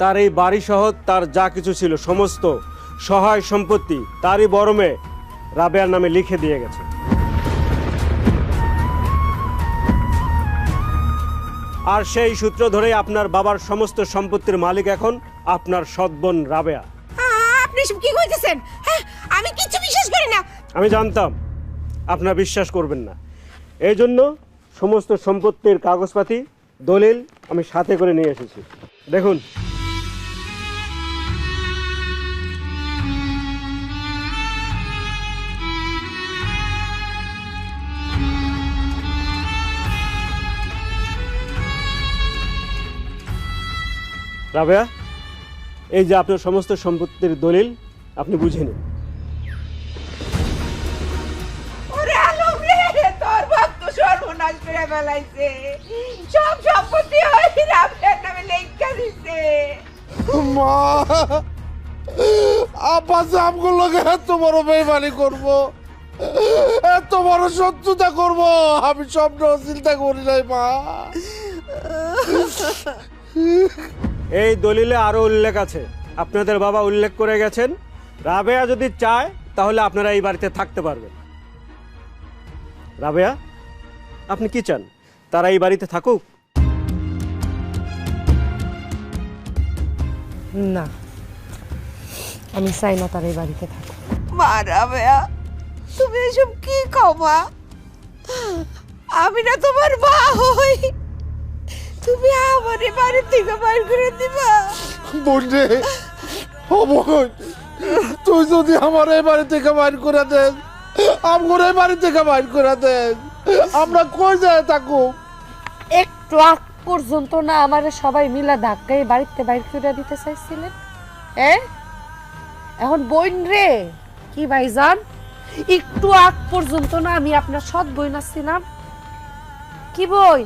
তার এই বাড়ি সহ তার যা কিছু ছিল সমস্ত সহায় সম্পত্তি তারই বড় মেয়ে রাবেয়ার নামে লিখে দিয়ে গেছে। আর সেই সূত্র ধরেই আপনার বাবার সমস্ত সম্পত্তির মালিক এখন আপনার সৎ বোন রাবেয়া। আপনি সব কি কইতেছেন? হ্যাঁ, আমি কিছু বিশ্বাস করি না। আমি জানতাম আপনারা বিশ্বাস করবেন না, এই জন্য সমস্ত সম্পত্তির কাগজপাতি দলিল আমি সাথে করে নিয়ে এসেছি। দেখুন, রাবেয়া, এই যে আপনার সমস্ত সম্পত্তির দলিল, আপনি বুঝে নিন। ওরে আলম রে, তোর বাপ তো সর্বনাশ করে ফেলাইছে। সব সম্পত্তি ওই রাবেয়ার নামে লেখা দিছে। মা, আপা আমগুলো লোকে এত বড় বেইমানি করবো, এত বড় শত্রুতা করবো আমি স্বপ্ন চিন্তা করি নাই মা। এই দলিলে আরো উল্লেখ আছে, আপনাদের বাবা উল্লেখ করে গেছেন রাবেয়া যদি চায় তাহলে আপনারা এই বাড়িতে থাকতে পারবেন। রাবেয়া, আপনি কি চান তারা এই বাড়িতে থাকুক? না, আমি চাই না তার এই বাড়িতে থাকো। মা রাবেয়া, তুমি এসব কি কও মা? আমি না তোমার মা হই, তুমি আমার এই বাড়ি থেকে বাইর করে দিবা? বোন রে, ও বোন, তুই যদি আমার এই বাড়ি থেকে বাইর করে দেন, আমার এই বাড়ি থেকে বাইর করে দেন, আমরা কই যায় থাকো? একটু আগ পর্যন্ত না আমারে সবাই মিলা ধাক্কায় বাড়িতে বাইর করে দিতে চাইছিলেন, এখন বোন রে কি ভাইজান, একটু আগ পর্যন্ত না আমি আপনার সৎ বোন ছিলাম। কি বোন?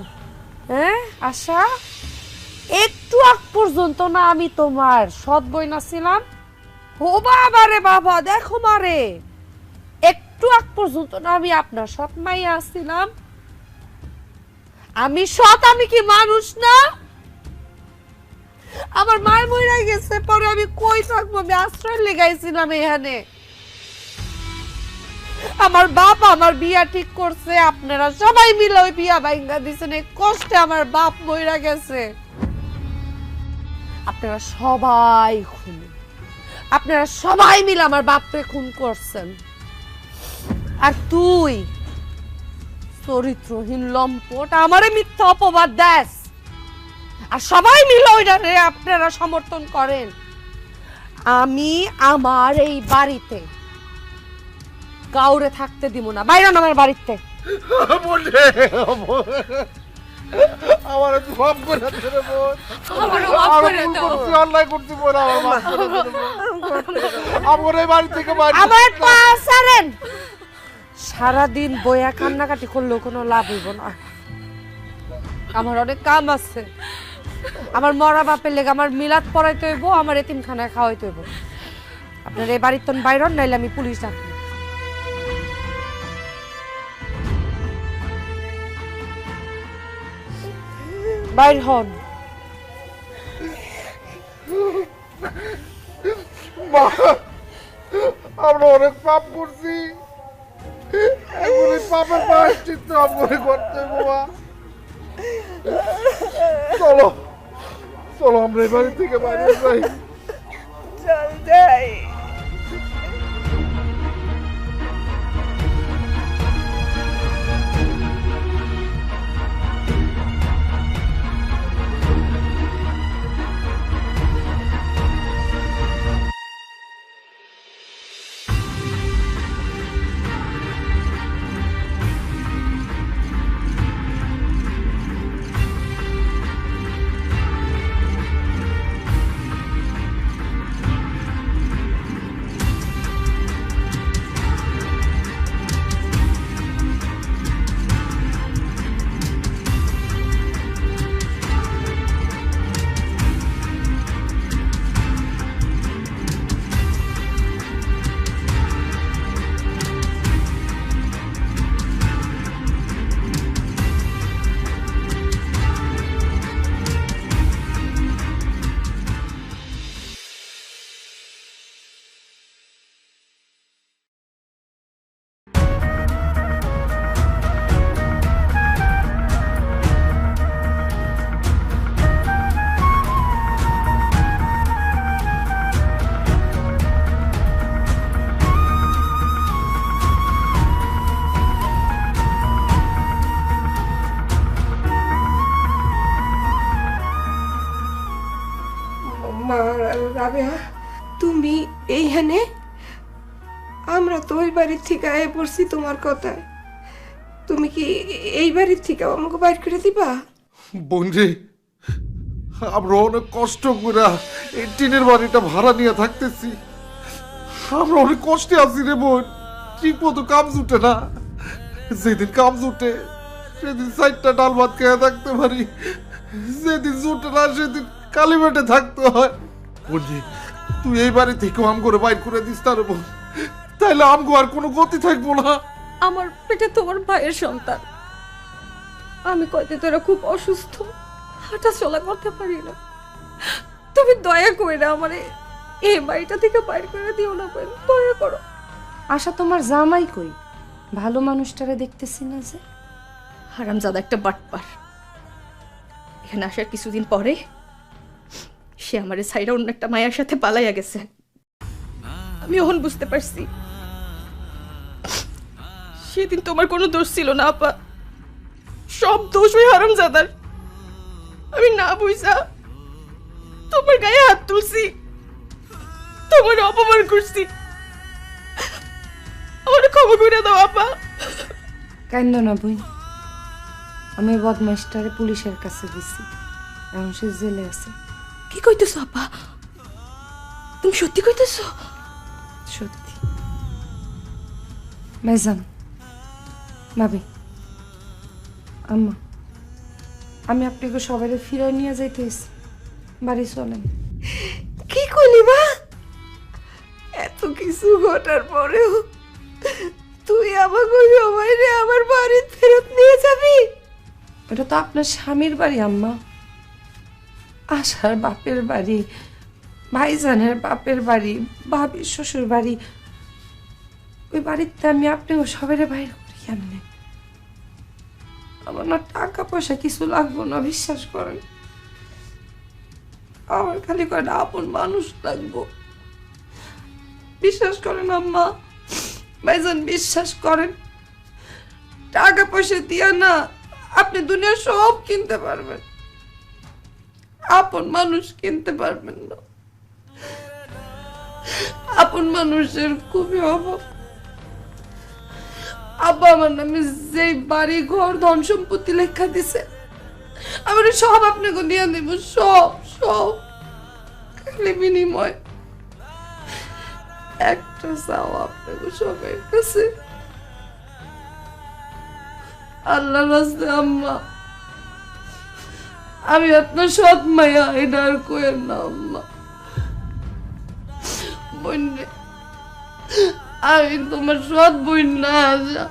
আশা, একটু আগ পর্যন্ত না আমি তোমার সৎ বোন ছিলাম? ও বাবা রে বাবা, দেখো মারে, একটু আগ পর্যন্ত না আমি আপনার সৎ মাইয়া ছিলাম? আমি সৎ, আমি কি মানুষ না? আমার মায় মরে গেছে, পরে আমি কই থাকবো? আমি আশ্রয় লেগাইছিলাম এখানে। আমার বাপ আমার বিয়া ঠিক করছে, আপনারা সবাই মিলে ওই বিয়া ভাঙা দিছেন, এই কষ্টে আমার বাপ মরে গেছে। আপনারা সবাই খুন, আপনারা সবাই মিলে আমার বাপকে খুন করছেন। আর তুই চরিত্রহীন লম্পট আমারে মিথ্যা অপবাদ দেস, আর সবাই মিলে ওইটারে আপনারা সমর্থন করেন। আমি আমার এই বাড়িতে কাউরে থাকতে দিব না, বাইরে আমার বাড়িতে। আমার মাফ করে দে রে বোন, অন্যায় করছি বোন, আমার মাফ করে দে বোন, আমার এই বাড়ি থেকে বাইর আমার পা ছাড়েন। সারাদিন বইয়া কান্নাকাটি করলেও কোনো লাভ হইব না, আমার অনেক কাম আছে। আমার মরা বাপের লেগে আমার মিলাদ পড়াইতে হইব, আমার এতিমখানায় খাওয়াইতে হইব। আপনার এই বাড়ির তো বাইরন, নাইলে আমি পুলিশ ডাকবো। বাইর হন। মা, আমরা অনেক পাপ করছি, এখন এই পাপের প্রায়শ্চিত্ত আমরা করতে বাবা। চলো চলো, আমরা এই বাড়ি থেকে বাইরে যাই। চল যাই। রাবেয়া, তুমি এইখানে? আমরা তো ওই বাড়ির থেকে আয়ে পড়ছি তোমার কথায়। তুমি কি এই বাড়ির থেকে আমাকে বাইর করে দিবা? বোনজি, আমরা অনেক কষ্ট করে এই টিনের বাড়িটা ভাড়া নিয়ে থাকতেছি, আমরা অনেক কষ্টে আছি রে বোন। ঠিক মতো কাম জুটে না, যেদিন কাম জুটে সেদিন 4টা ডাল ভাত খেয়ে থাকতে পারি, যেদিন জুটে না সেদিন কালি বেটে থাকতে হয়। বোনজি, তুই এই বাড়ি থেকে আম করে বাইর করে দিস তার বোন, তাইলে আমগো আর কোনো গতি থাকবো না। আমার পেটে তোমার ভাইয়ের সন্তান, আমি কয়দিন ধরে খুব অসুস্থ, হাঁটা চলা করতে পারি না। তুমি দয়া করে আমার এই বাড়িটা থেকে বাইর করে দিও না, দয়া করো। আশা, তোমার জামাই কই? ভালো মানুষটারে দেখতেছি না যে। হারামজাদা একটা বাটপার। এখানে আসার কিছুদিন পরে সে আমারে সাইডা অন্য একটা মায়ের সাথে পালাইয়া গেছে। আমি এখন বুঝতে পারছি সেদিন তোমার কোনো দোষ ছিল না আপা, সব দোষ ওই হারামজাদার। আমি না বুঝা তোমার গায়ে হাত তুলছি, তোমার অপমান করছি, আমার ক্ষমা করে দাও আপা। কান্দ না বই, আমি বদমাইশটারে পুলিশের কাছে দিছি, এখন সে জেলে আছে। কি কইতেছো আপা? তুমি সত্যি কইতেছো? সত্যি। ভাইজান, ভাবি, আম্মা, আমি আপনাকে সবাই ফিরাই নিয়ে যাইতেছি, বাড়ি চলেন। কি করলি মা? এত কিছু ঘটার পরেও তুই আমাকে সবাইরে আমার বাড়ি ফেরত নিয়ে যাবি? এটা তো আপনার স্বামীর বাড়ি আম্মা, আশার বাপের বাড়ি, ভাইজানের বাপের বাড়ি, ভাবির শ্বশুর বাড়ি। ওই বাড়িতে আমি আপনাকে সবাই বাইর করি কেমনে? আমার না টাকা পয়সা কিছু লাগবো না, বিশ্বাস করেন। আমার খালি কয়টা আপন মানুষ লাগবো, বিশ্বাস করেন আম্মা, ভাইজান বিশ্বাস করেন। টাকা পয়সা দিয়া না আপনি দুনিয়ার সব কিনতে পারবেন, আপন মানুষ কিনতে পারবেন না। আপন মানুষের খুবই অভাব। আব্বা আমার নামে যে বাড়ি ঘর ধন সম্পত্তি লেখা দিছে, আমি সব আপনাকে দিয়ে দেব, সব সব। খালি বিনিময় একটা চাও আপনাকে সবাই কাছে, আল্লাহ রাস্তে আম্মা, আমি আপনার সৎ মায়া, এটা আর কোয়ের না আম্মা। বোন রে, আমি তোমার সৎ বোন না। আশা,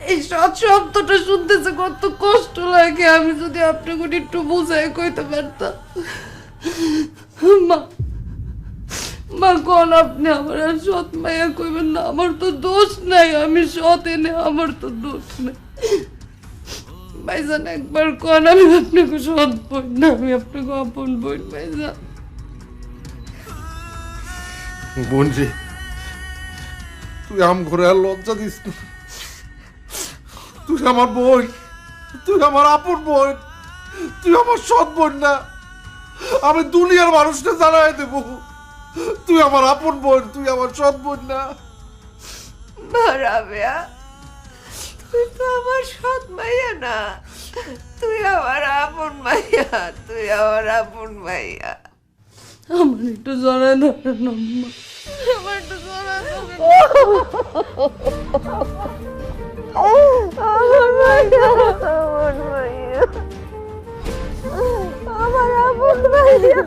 এই সৎ শব্দটা শুনতেছে কত কষ্ট লাগে, আমি যদি আপনাকে একটু বুঝাই কইতে পারতাম। মা, মা কোন আপনি আমার আর সৎ মায়া কইবেন না, আমার তো দোষ নাই, আমি সৎ এনে, আমার তো দোষ নাই। ভাইজান একবার কোন আমি আপনাকে সৎ বোন না, আমি আপনাকে আপন বোন। ভাইজান বোন রে, তুই আম ঘরে আর লজ্জা দিস না। তুই আমার বোন, তুই আমার আপন বোন, তুই আমার সৎ বোন না। আমি দুনিয়ার মানুষকে জানাই দেব তুই আমার আপন বোন, তুই আমার সৎ বোন না। রাবেয়া, তুই তো আমার সৎ মাইয়া না, তুই আমার আপন মাইয়া, তুই আমার আপন মাইয়া। আমার একটু জড়ায় ধরেন আম্মা, আমার একটু জড়ায় ধরেন। আমার মাইয়া, আমার মাইয়া, আমার আপন মাইয়া।